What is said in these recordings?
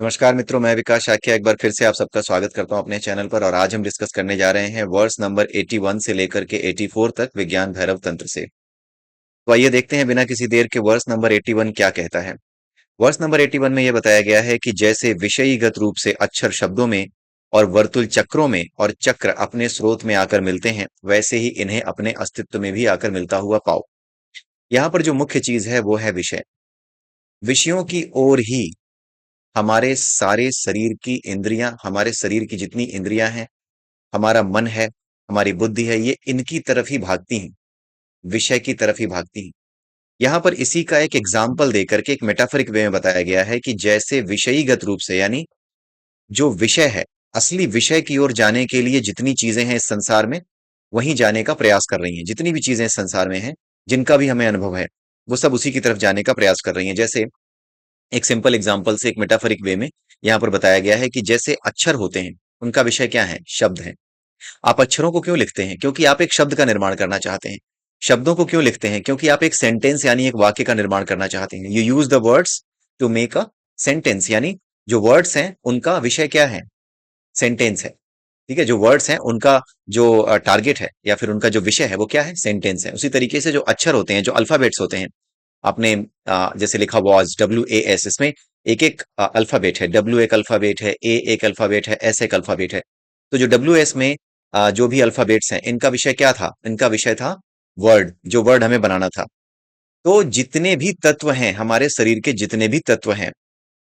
नमस्कार मित्रों, मैं विकास शाक्य एक बार फिर से आप सबका स्वागत करता हूं अपने चैनल पर। और आज हम डिस्कस करने जा रहे हैं वर्स नंबर 81 से लेकर के 84 तक विज्ञान भैरव तंत्र से। तो आइए देखते हैं बिना किसी देर के वर्स नंबर 81 क्या कहता है। वर्स नंबर 81 में यह बताया गया है कि जैसे विषयीगत रूप से अक्षर शब्दों में और वर्तुल चक्रों में और चक्र अपने स्रोत में आकर मिलते हैं, वैसे ही इन्हें अपने अस्तित्व में भी आकर मिलता हुआ पाओ। यहाँ पर जो मुख्य चीज है वो है विषय। विषयों की ओर ही हमारे सारे शरीर की इंद्रियां, हमारे शरीर की जितनी इंद्रियां हैं, हमारा मन है, हमारी बुद्धि है, ये इनकी तरफ ही भागती हैं, विषय की तरफ ही भागती हैं। यहां पर इसी का एक एग्जाम्पल देकर के एक मेटाफरिक वे में बताया गया है कि जैसे विषयीगत रूप से, यानी जो विषय है, असली विषय की ओर जाने के लिए जितनी चीजें हैं इस संसार में, वहीं जाने का प्रयास कर रही हैं। जितनी भी चीजें इस संसार में हैं, जिनका भी हमें अनुभव है, वो सब उसी की तरफ जाने का प्रयास कर रही हैं। जैसे एक सिंपल एग्जांपल से, एक मेटाफरिक वे में यहाँ पर बताया गया है कि जैसे अक्षर होते हैं, उनका विषय क्या है? शब्द है। आप अक्षरों को क्यों लिखते हैं? क्योंकि आप एक शब्द का निर्माण करना चाहते हैं। शब्दों को क्यों लिखते हैं? क्योंकि आप एक सेंटेंस यानी एक वाक्य का निर्माण करना चाहते हैं। You use the words to make a sentence, यानी जो वर्ड्स हैं उनका विषय क्या है? सेंटेंस है। ठीक है, जो वर्ड्स हैं उनका जो टारगेट है या फिर उनका जो विषय है वो क्या है? सेंटेंस है। उसी तरीके से जो अक्षर होते हैं, जो अल्फाबेट्स होते हैं, आपने जैसे लिखा वॉज, WAS, इसमें एक एक अल्फाबेट है। W एक अल्फाबेट है, A एक अल्फाबेट है, S एक अल्फाबेट है। तो जो WS में जो भी अल्फाबेट्स हैं, इनका विषय क्या था? इनका विषय था वर्ड, जो वर्ड हमें बनाना था। तो जितने भी तत्व हैं, हमारे शरीर के जितने भी तत्व हैं,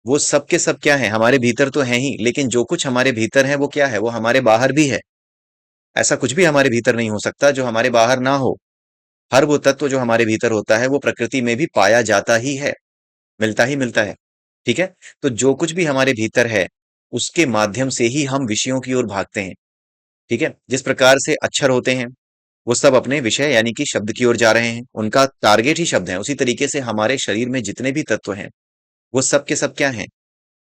वो सब के सब क्या है? हमारे भीतर तो है ही, लेकिन जो कुछ हमारे भीतर है वो क्या है? वो हमारे बाहर भी है। ऐसा कुछ भी हमारे भीतर नहीं हो सकता जो हमारे बाहर ना हो। हर वो तत्व जो हमारे भीतर होता है वो प्रकृति में भी पाया जाता ही है, मिलता ही मिलता है। ठीक है? तो जो कुछ भी हमारे भीतर है, उसके माध्यम से ही हम विषयों की ओर भागते हैं। ठीक है? जिस प्रकार से अक्षर होते हैं, वो सब अपने विषय यानी कि शब्द की ओर जा रहे हैं, उनका टारगेट ही शब्द है। उसी तरीके से हमारे शरीर में जितने भी तत्व हैं, वो सब के सब क्या हैं?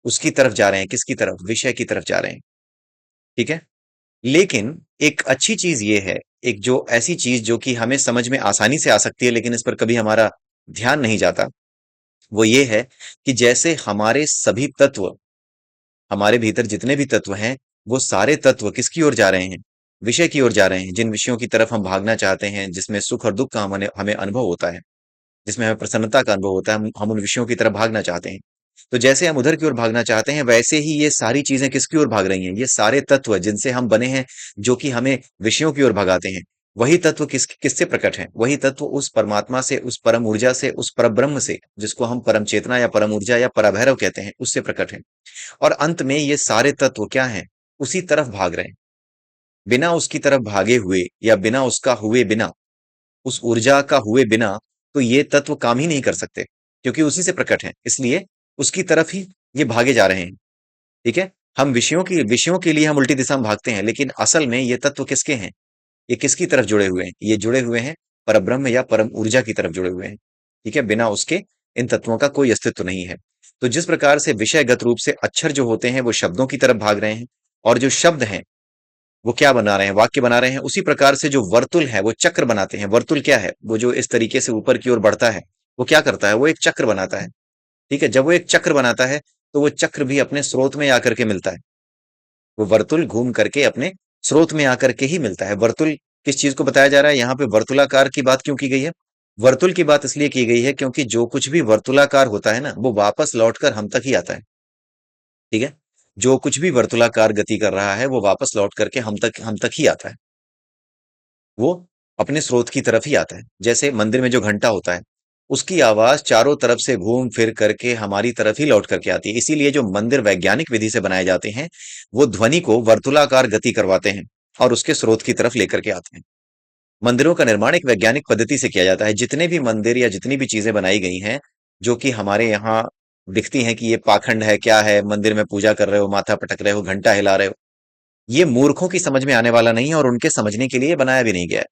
उसकी तरफ जा रहे हैं। किसकी तरफ? विषय की तरफ जा रहे हैं। ठीक है? लेकिन एक अच्छी चीज ये है, एक जो ऐसी चीज जो कि हमें समझ में आसानी से आ सकती है, लेकिन इस पर कभी हमारा ध्यान नहीं जाता, वो ये है कि जैसे हमारे सभी तत्व, हमारे भीतर जितने भी तत्व हैं, वो सारे तत्व किसकी ओर जा रहे हैं? विषय की ओर जा रहे हैं। जिन विषयों की तरफ हम भागना चाहते हैं, जिसमें सुख और दुख का हमें हमें अनुभव होता है, जिसमें हमें प्रसन्नता का अनुभव होता है, हम उन विषयों की तरफ भागना चाहते हैं। तो जैसे हम उधर की ओर भागना चाहते हैं, वैसे ही ये सारी चीजें किसकी ओर भाग रही हैं? ये सारे तत्व जिनसे हम बने हैं, जो कि हमें विषयों की ओर भगाते हैं, वही तत्व किससे प्रकट है? वही तत्व उस परमात्मा से, उस परम ऊर्जा से, उस परब्रह्म से, जिसको हम परम चेतना या परम ऊर्जा या पराभैरव कहते हैं, उससे प्रकट है। और अंत में ये सारे तत्व क्या हैं? उसी तरफ भाग रहे हैं। बिना उसकी तरफ भागे हुए या बिना उसका हुए बिना, उस ऊर्जा का हुए बिना, तो ये तत्व काम ही नहीं कर सकते, क्योंकि उसी से प्रकट है। इसलिए उसकी तरफ ही ये भागे जा रहे हैं। ठीक है? हम विषयों के लिए हम उल्टी दिशा में भागते हैं, लेकिन असल में ये तत्व किसके हैं? ये किसकी तरफ जुड़े हुए हैं? ये जुड़े हुए हैं परब्रह्म या परम ऊर्जा की तरफ जुड़े हुए हैं। ठीक है? बिना उसके इन तत्वों का कोई अस्तित्व नहीं है। तो जिस प्रकार से विषयगत रूप से अक्षर जो होते हैं वो शब्दों की तरफ भाग रहे हैं, और जो शब्द हैं वो क्या बना रहे हैं? वाक्य बना रहे हैं। उसी प्रकार से जो वर्तुल है वो चक्र बनाते हैं। वर्तुल क्या है? वो जो इस तरीके से ऊपर की ओर बढ़ता है, वो क्या करता है? वो एक चक्र बनाता है। ठीक है? जब वो एक चक्र बनाता है, तो वो चक्र भी अपने स्रोत में आकर के मिलता है। वो वर्तुल घूम करके अपने स्रोत में आकर के ही मिलता है। वर्तुल किस चीज को बताया जा रहा है यहाँ पे? वर्तुलाकार की बात क्यों की गई है? वर्तुल की बात इसलिए की गई है क्योंकि जो कुछ भी वर्तुलाकार होता है ना, वो वापस लौटकर हम तक ही आता है। ठीक है? जो कुछ भी वर्तुलाकार गति कर रहा है, वो वापस लौट करके हम तक ही आता है। वो अपने स्रोत की तरफ ही आता है। जैसे मंदिर में जो घंटा होता है, उसकी आवाज चारों तरफ से घूम फिर करके हमारी तरफ ही लौट करके आती है। इसीलिए जो मंदिर वैज्ञानिक विधि से बनाए जाते हैं, वो ध्वनि को वर्तुलाकार गति करवाते हैं और उसके स्रोत की तरफ लेकर के आते हैं। मंदिरों का निर्माण एक वैज्ञानिक पद्धति से किया जाता है। जितने भी मंदिर या जितनी भी चीजें बनाई गई हैं, जो कि हमारे यहाँ दिखती हैं कि ये पाखंड है, क्या है, मंदिर में पूजा कर रहे हो, माथा पटक रहे हो, घंटा हिला रहे हो, ये मूर्खों की समझ में आने वाला नहीं है, और उनके समझने के लिए बनाया भी नहीं गया है।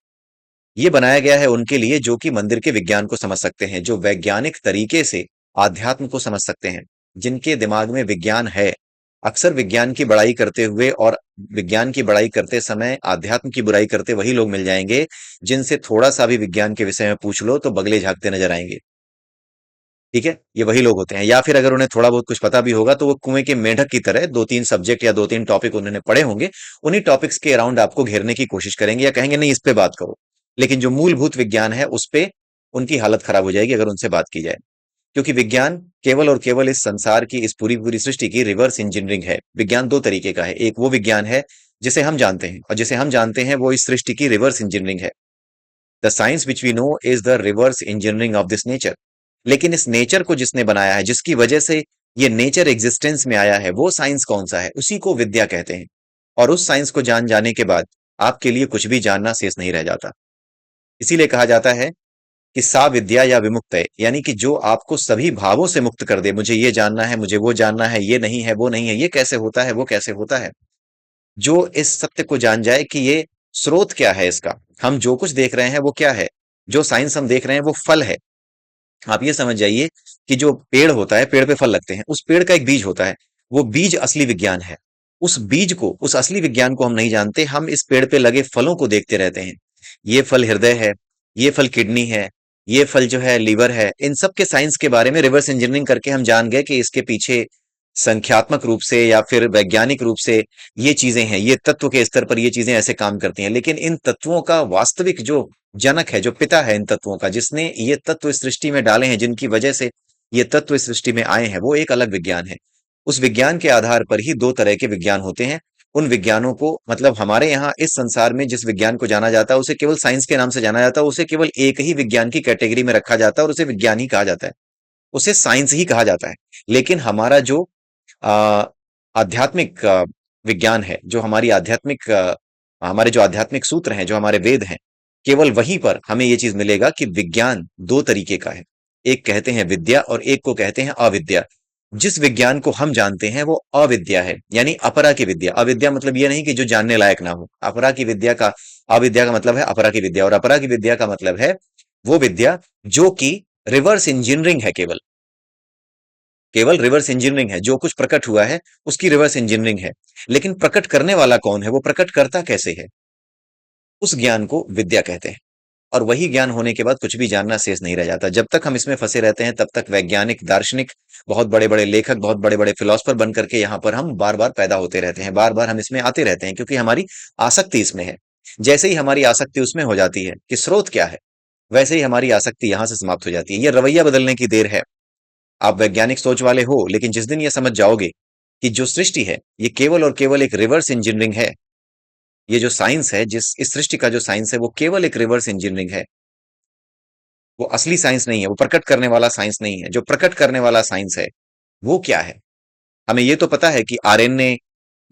ये बनाया गया है उनके लिए जो कि मंदिर के विज्ञान को समझ सकते हैं, जो वैज्ञानिक तरीके से आध्यात्म को समझ सकते हैं, जिनके दिमाग में विज्ञान है। अक्सर विज्ञान की बड़ाई करते हुए और विज्ञान की बड़ाई करते समय आध्यात्म की बुराई करते वही लोग मिल जाएंगे, जिनसे थोड़ा सा भी विज्ञान के विषय में पूछ लो तो बगले झांकते नजर आएंगे। ठीक है, ये वही लोग होते हैं। या फिर अगर उन्हें थोड़ा बहुत कुछ पता भी होगा तो वो कुएं के मेंढक की तरह दो तीन सब्जेक्ट या दो तीन टॉपिक उन्होंने पढ़े होंगे, उन्हीं टॉपिक्स के अराउंड आपको घेरने की कोशिश करेंगे या कहेंगे नहीं इस पे बात करो। लेकिन जो मूलभूत विज्ञान है उस पे उनकी हालत खराब हो जाएगी अगर उनसे बात की जाए। क्योंकि विज्ञान केवल और केवल इस संसार की, इस पूरी पूरी सृष्टि की रिवर्स इंजीनियरिंग है। विज्ञान दो तरीके का है, एक वो विज्ञान है जिसे हम जानते हैं, और जिसे हम जानते हैं वो इस सृष्टि की रिवर्स इंजीनियरिंग है। The science which we know is the reverse engineering of this nature. लेकिन इस नेचर को जिसने बनाया है, जिसकी वजह से ये नेचर एग्जिस्टेंस में आया है, वो साइंस कौन सा है? उसी को विद्या कहते हैं। और उस साइंस को जान जाने के बाद आपके लिए कुछ भी जानना शेष नहीं रह जाता। इसीलिए कहा जाता है कि सा विद्या या विमुक्त है, यानी कि जो आपको सभी भावों से मुक्त कर दे। मुझे ये जानना है, मुझे वो जानना है, ये नहीं है, वो नहीं है, ये कैसे होता है, वो कैसे होता है। जो इस सत्य को जान जाए कि ये स्रोत क्या है इसका, हम जो कुछ देख रहे हैं वो क्या है, जो साइंस हम देख रहे हैं वो फल है। आप ये समझ जाइए कि जो पेड़ होता है, पेड़ पे फल लगते हैं, उस पेड़ का एक बीज होता है, वो बीज असली विज्ञान है। उस बीज को, उस असली विज्ञान को हम नहीं जानते, हम इस पेड़ पे लगे फलों को देखते रहते हैं। ये फल हृदय है, ये फल किडनी है, ये फल जो है लीवर है। इन सब के साइंस के बारे में रिवर्स इंजीनियरिंग करके हम जान गए कि इसके पीछे संख्यात्मक रूप से या फिर वैज्ञानिक रूप से ये चीजें हैं, ये तत्व के स्तर पर ये चीजें ऐसे काम करती हैं। लेकिन इन तत्वों का वास्तविक जो जनक है, जो पिता है इन तत्वों का, जिसने ये तत्व इस सृष्टि में डाले हैं, जिनकी वजह से ये तत्व इस सृष्टि में आए हैं, वो एक अलग विज्ञान है। उस विज्ञान के आधार पर ही दो तरह के विज्ञान होते हैं। उन विज्ञानों को, मतलब हमारे यहाँ इस संसार में जिस विज्ञान को जाना जाता है उसे केवल साइंस के नाम से जाना जाता है, उसे केवल एक ही विज्ञान की कैटेगरी में रखा जाता है और उसे विज्ञान ही कहा जाता है, उसे साइंस ही कहा जाता है। लेकिन हमारा जो आ, आध्यात्मिक विज्ञान है, जो हमारी आध्यात्मिक हमारे जो आध्यात्मिक सूत्र हैं, जो हमारे वेद हैं, केवल वहीं पर हमें ये चीज मिलेगा कि विज्ञान दो तरीके का है। एक कहते हैं विद्या और एक को कहते हैं अविद्या। जिस विज्ञान को हम जानते हैं वो अविद्या है, यानी अपरा की विद्या। अविद्या मतलब ये नहीं कि जो जानने लायक ना हो। अपरा की विद्या का, अविद्या का मतलब है अपरा की विद्या, और अपरा की विद्या का मतलब है वो विद्या जो कि रिवर्स इंजीनियरिंग है। केवल केवल रिवर्स इंजीनियरिंग है, जो कुछ प्रकट हुआ है उसकी रिवर्स इंजीनियरिंग है। लेकिन प्रकट करने वाला कौन है, वो प्रकट करता कैसे है, उस ज्ञान को विद्या कहते हैं। और वही ज्ञान होने के बाद कुछ भी जानना शेष नहीं रह जाता। जब तक हम इसमें फंसे रहते हैं तब तक वैज्ञानिक, दार्शनिक, बहुत बड़े बड़े लेखक, बहुत बड़े बड़े फिलोसफर बन करके यहाँ पर हम बार बार पैदा होते रहते हैं, बार बार हम इसमें आते रहते हैं, क्योंकि हमारी आसक्ति इसमें है। जैसे ही हमारी आसक्ति उसमें हो जाती है कि स्रोत क्या है, वैसे ही हमारी आसक्ति यहां से समाप्त हो जाती है। ये रवैया बदलने की देर है। आप वैज्ञानिक सोच वाले हो, लेकिन जिस दिन ये समझ जाओगे कि जो सृष्टि है ये केवल और केवल एक रिवर्स इंजीनियरिंग है, ये जो साइंस है, जिस इस सृष्टि का जो साइंस है वो केवल एक रिवर्स इंजीनियरिंग है, वो असली साइंस नहीं है, वो प्रकट करने वाला साइंस नहीं है। जो प्रकट करने वाला साइंस है वो क्या है? हमें ये तो पता है कि आरएनए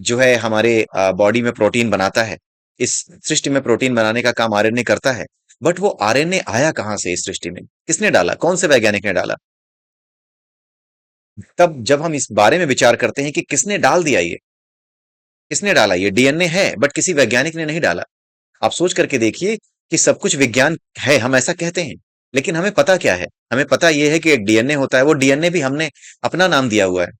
जो है हमारे बॉडी में प्रोटीन बनाता है। इस सृष्टि में प्रोटीन बनाने का काम आरएनए करता है। बट वो आरएनए आया कहां से इस सृष्टि में? किसने डाला? कौन से वैज्ञानिक ने डाला? तब जब हम इस बारे में विचार करते हैं कि किसने डाल दिया ये, किसने डाला ये, डीएनए है बट किसी वैज्ञानिक ने नहीं डाला। आप सोच करके देखिए कि सब कुछ विज्ञान है, हम ऐसा कहते हैं, लेकिन हमें पता क्या है? हमें पता यह है कि एक डीएनए होता है, वो डीएनए भी हमने अपना नाम दिया हुआ है।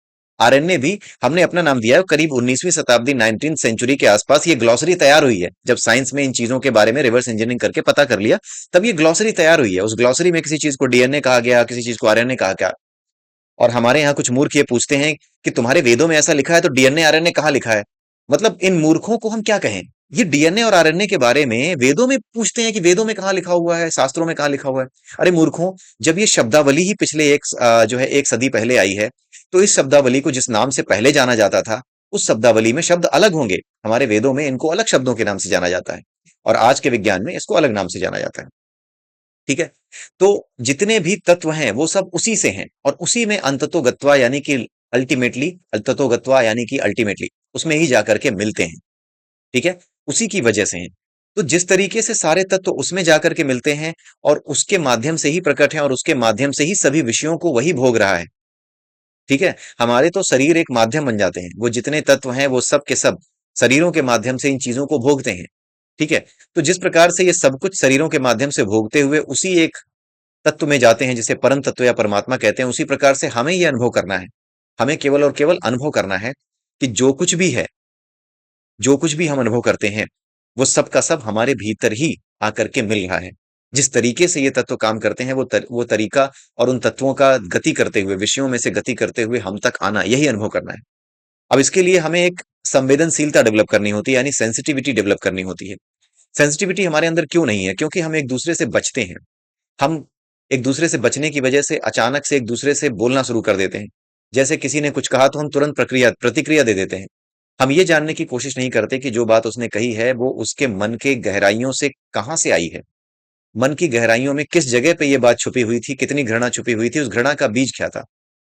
आरएनए भी हमने अपना नाम दिया है। करीब 19वीं शताब्दी, 19th सेंचुरी के आसपास ये ग्लॉसरी तैयार हुई है। जब साइंस में इन चीजों के बारे में रिवर्स इंजीनियरिंग करके पता कर लिया, तब ये ग्लॉसरी तैयार हुई है। उस ग्लॉसरी में किसी चीज को डीएनए कहा गया, किसी चीज को आरएनए कहा गया। और हमारे यहाँ कुछ मूर्ख ये पूछते हैं कि तुम्हारे वेदों में ऐसा लिखा है तो डीएनए आरएनए कहाँ लिखा है? मतलब इन मूर्खों को हम क्या कहें? ये डीएनए और आरएनए के बारे में वेदों में पूछते हैं कि वेदों में कहाँ लिखा हुआ है, शास्त्रों में कहाँ लिखा हुआ है। अरे मूर्खों, जब ये शब्दावली ही पिछले जो है एक सदी पहले आई है, तो इस शब्दावली को जिस नाम से पहले जाना जाता था, उस शब्दावली में शब्द अलग होंगे। हमारे वेदों में इनको अलग शब्दों के नाम से जाना जाता है, और आज के विज्ञान में इसको अलग नाम से जाना जाता है। ठीक है? तो जितने भी तत्व हैं वो सब उसी से हैं, और उसी में अंततो गत्वा, यानी कि अल्टीमेटली, अंततो गत्वा यानी कि अल्टीमेटली उसमें ही जाकर के मिलते हैं। ठीक है? उसी की वजह से हैं। तो जिस तरीके से सारे तत्व उसमें जाकर के मिलते हैं और उसके माध्यम से ही प्रकट है, और उसके माध्यम से ही सभी विषयों को वही भोग रहा है। ठीक है? हमारे तो शरीर एक माध्यम बन जाते हैं। वो जितने तत्व हैं वो सब के सब शरीरों के माध्यम से इन चीजों को भोगते हैं। ठीक है? तो जिस प्रकार से ये सब कुछ शरीरों के माध्यम से भोगते हुए उसी एक तत्व में जाते हैं जिसे परम तत्व या परमात्मा कहते हैं, उसी प्रकार से हमें यह अनुभव करना है। हमें केवल और केवल अनुभव करना है कि जो कुछ भी है, जो कुछ भी हम अनुभव करते हैं, वो सब का सब हमारे भीतर ही आकर के मिल रहा है। जिस तरीके से ये तत्व काम करते हैं वो तरीका और उन तत्वों का गति करते हुए, विषयों में से गति करते हुए हम तक आना, यही अनुभव करना है। अब इसके लिए हमें एक संवेदनशीलता डेवलप करनी होती है, यानी सेंसिटिविटी डेवलप करनी होती है। सेंसिटिविटी हमारे अंदर क्यों नहीं है? क्योंकि हम एक दूसरे से बचते हैं। हम एक दूसरे से बचने की वजह से अचानक से एक दूसरे से बोलना शुरू कर देते हैं। जैसे किसी ने कुछ कहा तो हम तुरंत प्रक्रिया प्रतिक्रिया दे देते हैं। हम ये जानने की कोशिश नहीं करते कि जो बात उसने कही है वो उसके मन के गहराइयों से कहाँ से आई है। मन की गहराइयों में किस जगह पे ये बात छुपी हुई थी, कितनी घृणा छुपी हुई थी, उस घृणा का बीज क्या था?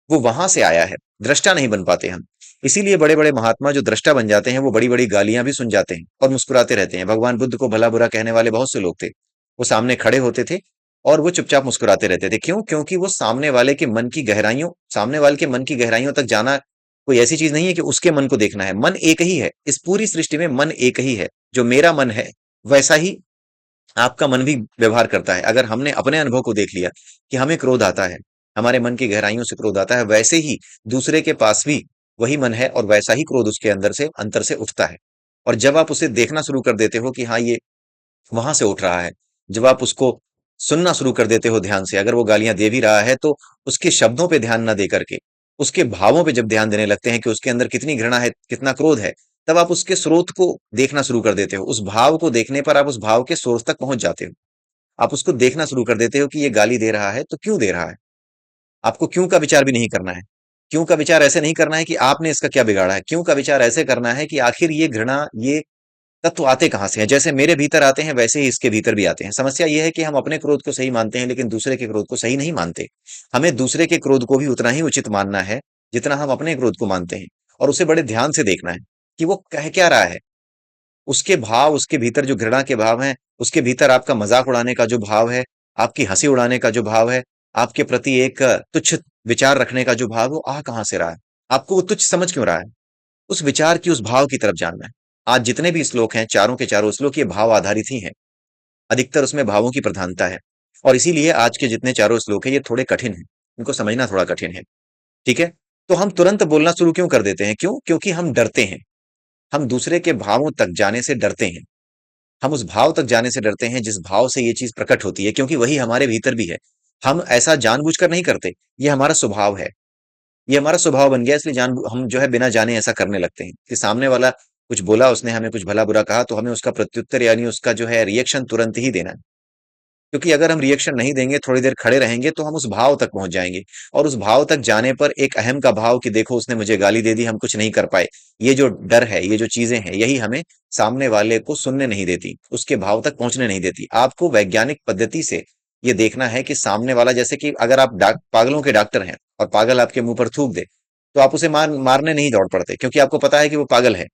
वो वहां से आया है। दृष्टा नहीं बन पाते हम। इसीलिए बड़े बड़े महात्मा जो दृष्टा बन जाते हैं वो बड़ी बड़ी गालियां भी सुन जाते हैं और मुस्कुराते रहते हैं। भगवान बुद्ध को भला बुरा कहने वाले बहुत से लोग थे। वो सामने खड़े होते थे और वो चुपचाप मुस्कुराते रहते थे। क्यों? क्योंकि वो सामने वाले के मन की गहराइयों तक जाना कोई ऐसी चीज नहीं है कि उसके मन को देखना है। मन एक ही है। इस पूरी सृष्टि में मन एक ही है। जो मेरा मन है वैसा ही आपका मन भी व्यवहार करता है। अगर हमने अपने अनुभव को देख लिया कि हमें क्रोध आता है, हमारे मन की गहराइयों से क्रोध आता है, वैसे ही दूसरे के पास भी वही मन है और वैसा ही क्रोध उसके अंतर से उठता है। और जब आप उसे देखना शुरू कर देते हो कि हाँ, ये वहां से उठ रहा है, जब आप उसको सुनना शुरू कर देते हो ध्यान से, अगर वो गालियां दे भी रहा है तो उसके शब्दों पे ध्यान ना दे करके उसके भावों पे जब ध्यान देने लगते हैं कि उसके अंदर कितनी घृणा है, कितना क्रोध है, तब आप उसके स्रोत को देखना शुरू कर देते हो। उस भाव को देखने पर आप उस भाव के सोर्स तक पहुंच जाते हो। आप उसको देखना शुरू कर देते हो कि ये गाली दे रहा है तो क्यों दे रहा है। आपको क्यों का विचार भी नहीं करना है। क्यों का विचार ऐसे नहीं करना है कि आपने इसका क्या बिगाड़ा है। क्यों का विचार ऐसे करना है कि आखिर ये घृणा, ये तत्व आते कहां से हैं। जैसे मेरे भीतर आते हैं वैसे ही इसके भीतर भी आते हैं। समस्या यह है कि हम अपने क्रोध को सही मानते हैं लेकिन दूसरे के क्रोध को सही नहीं मानते। हमें दूसरे के क्रोध को भी उतना ही उचित मानना है जितना हम अपने क्रोध को मानते हैं। और उसे बड़े ध्यान से देखना है कि वो कह क्या रहा है। उसके भाव, उसके भीतर जो घृणा के भाव हैं, उसके भीतर आपका मजाक उड़ाने का जो भाव है, आपकी हंसी उड़ाने का जो भाव है, आपके प्रति एक तुच्छ विचार रखने का जो भाव है, वो आ कहां से रहा है। आपको वो तुच्छ समझ क्यों रहा है। उस विचार की, उस भाव की तरफ जानना है। आज जितने भी श्लोक हैं, चारों के चारों श्लोक ये भाव आधारित ही हैं। अधिकतर उसमें भावों की प्रधानता है। और इसीलिए आज के जितने चारों श्लोक हैं ये थोड़े कठिन हैं। इनको समझना थोड़ा कठिन है। ठीक है। तो हम तुरंत बोलना शुरू क्यों कर देते हैं? क्यों? क्योंकि हम डरते हैं। हम दूसरे के भावों तक जाने से डरते हैं। हम उस भाव तक जाने से डरते हैं जिस भाव से ये चीज प्रकट होती है, क्योंकि वही हमारे भीतर भी है। हम ऐसा जानबूझकर नहीं करते। ये हमारा स्वभाव है। ये हमारा स्वभाव बन गया, इसलिए जान हम जो है बिना जाने ऐसा करने लगते हैं कि सामने वाला कुछ बोला, उसने हमें कुछ भला बुरा कहा तो हमें उसका प्रत्युत्तर यानी उसका जो है रिएक्शन तुरंत ही देना है। क्योंकि अगर हम रिएक्शन नहीं देंगे, थोड़ी देर खड़े रहेंगे तो हम उस भाव तक पहुंच जाएंगे। और उस भाव तक जाने पर एक अहम का भाव कि देखो उसने मुझे गाली दे दी, हम कुछ नहीं कर पाए, ये जो डर है, ये जो चीजें हैं, यही हमें सामने वाले को सुनने नहीं देती, उसके भाव तक पहुंचने नहीं देती। आपको वैज्ञानिक पद्धति से ये देखना है कि सामने वाला, जैसे कि अगर आप पागलों के डॉक्टर हैं और पागल आपके मुंह पर थूक दे तो आप उसे मारने नहीं दौड़ पड़ते, क्योंकि आपको पता है कि वो पागल है।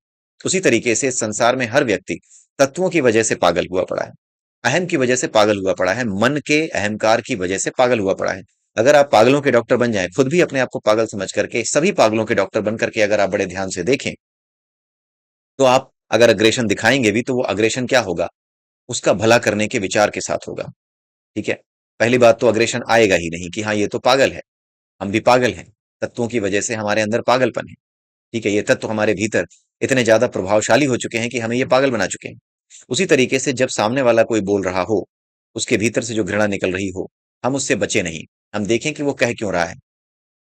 उसी तरीके से इस संसार में हर व्यक्ति तत्वों की वजह से पागल हुआ पड़ा है। अहम की वजह से पागल हुआ पड़ा है। मन के अहंकार की वजह से पागल हुआ पड़ा है। अगर आप पागलों के डॉक्टर बन जाएं, खुद भी अपने आप को पागल समझ करके सभी पागलों के डॉक्टर बन करके अगर आप बड़े ध्यान से देखें, तो आप अगर अग्रेशन दिखाएंगे भी तो वो अग्रेशन क्या होगा? उसका भला करने के विचार के साथ होगा। ठीक है। पहली बात तो अग्रेशन आएगा ही नहीं कि हाँ ये तो पागल है, हम भी पागल हैं। तत्वों की वजह से हमारे अंदर पागलपन है। ठीक है। ये तत्व हमारे भीतर इतने ज्यादा प्रभावशाली हो चुके हैं कि हमें ये पागल बना चुके हैं। उसी तरीके से जब सामने वाला कोई बोल रहा हो, उसके भीतर से जो घृणा निकल रही हो, हम उससे बचे नहीं। हम देखें कि वो कह क्यों रहा है।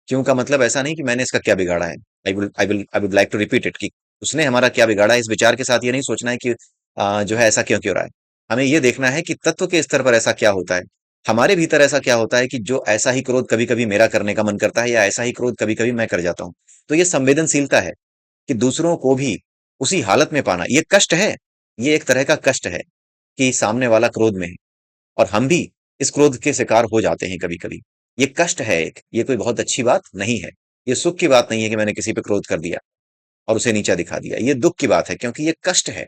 क्यों का मतलब ऐसा नहीं कि मैंने इसका क्या बिगाड़ा है। I would like to repeat it कि उसने हमारा क्या बिगाड़ा है। इस विचार के साथ ये नहीं सोचना है कि जो है ऐसा क्यों क्यों रहा है। हमें ये देखना है कि तत्व के स्तर पर ऐसा क्या होता है। हमारे भीतर ऐसा क्या होता है कि जो ऐसा ही क्रोध कभी कभी मेरा करने का मन करता है या ऐसा ही क्रोध कभी कभी मैं कर जाता हूँ। तो ये संवेदनशीलता है कि दूसरों को भी उसी हालत में पाना। ये कष्ट है। ये एक तरह का कष्ट है कि सामने वाला क्रोध में है और हम भी इस क्रोध के शिकार हो जाते हैं कभी कभी। ये कष्ट है एक। ये कोई बहुत अच्छी बात नहीं है। ये सुख की बात नहीं है कि मैंने किसी पे क्रोध कर दिया और उसे नीचा दिखा दिया। ये दुख की बात है, क्योंकि ये कष्ट है।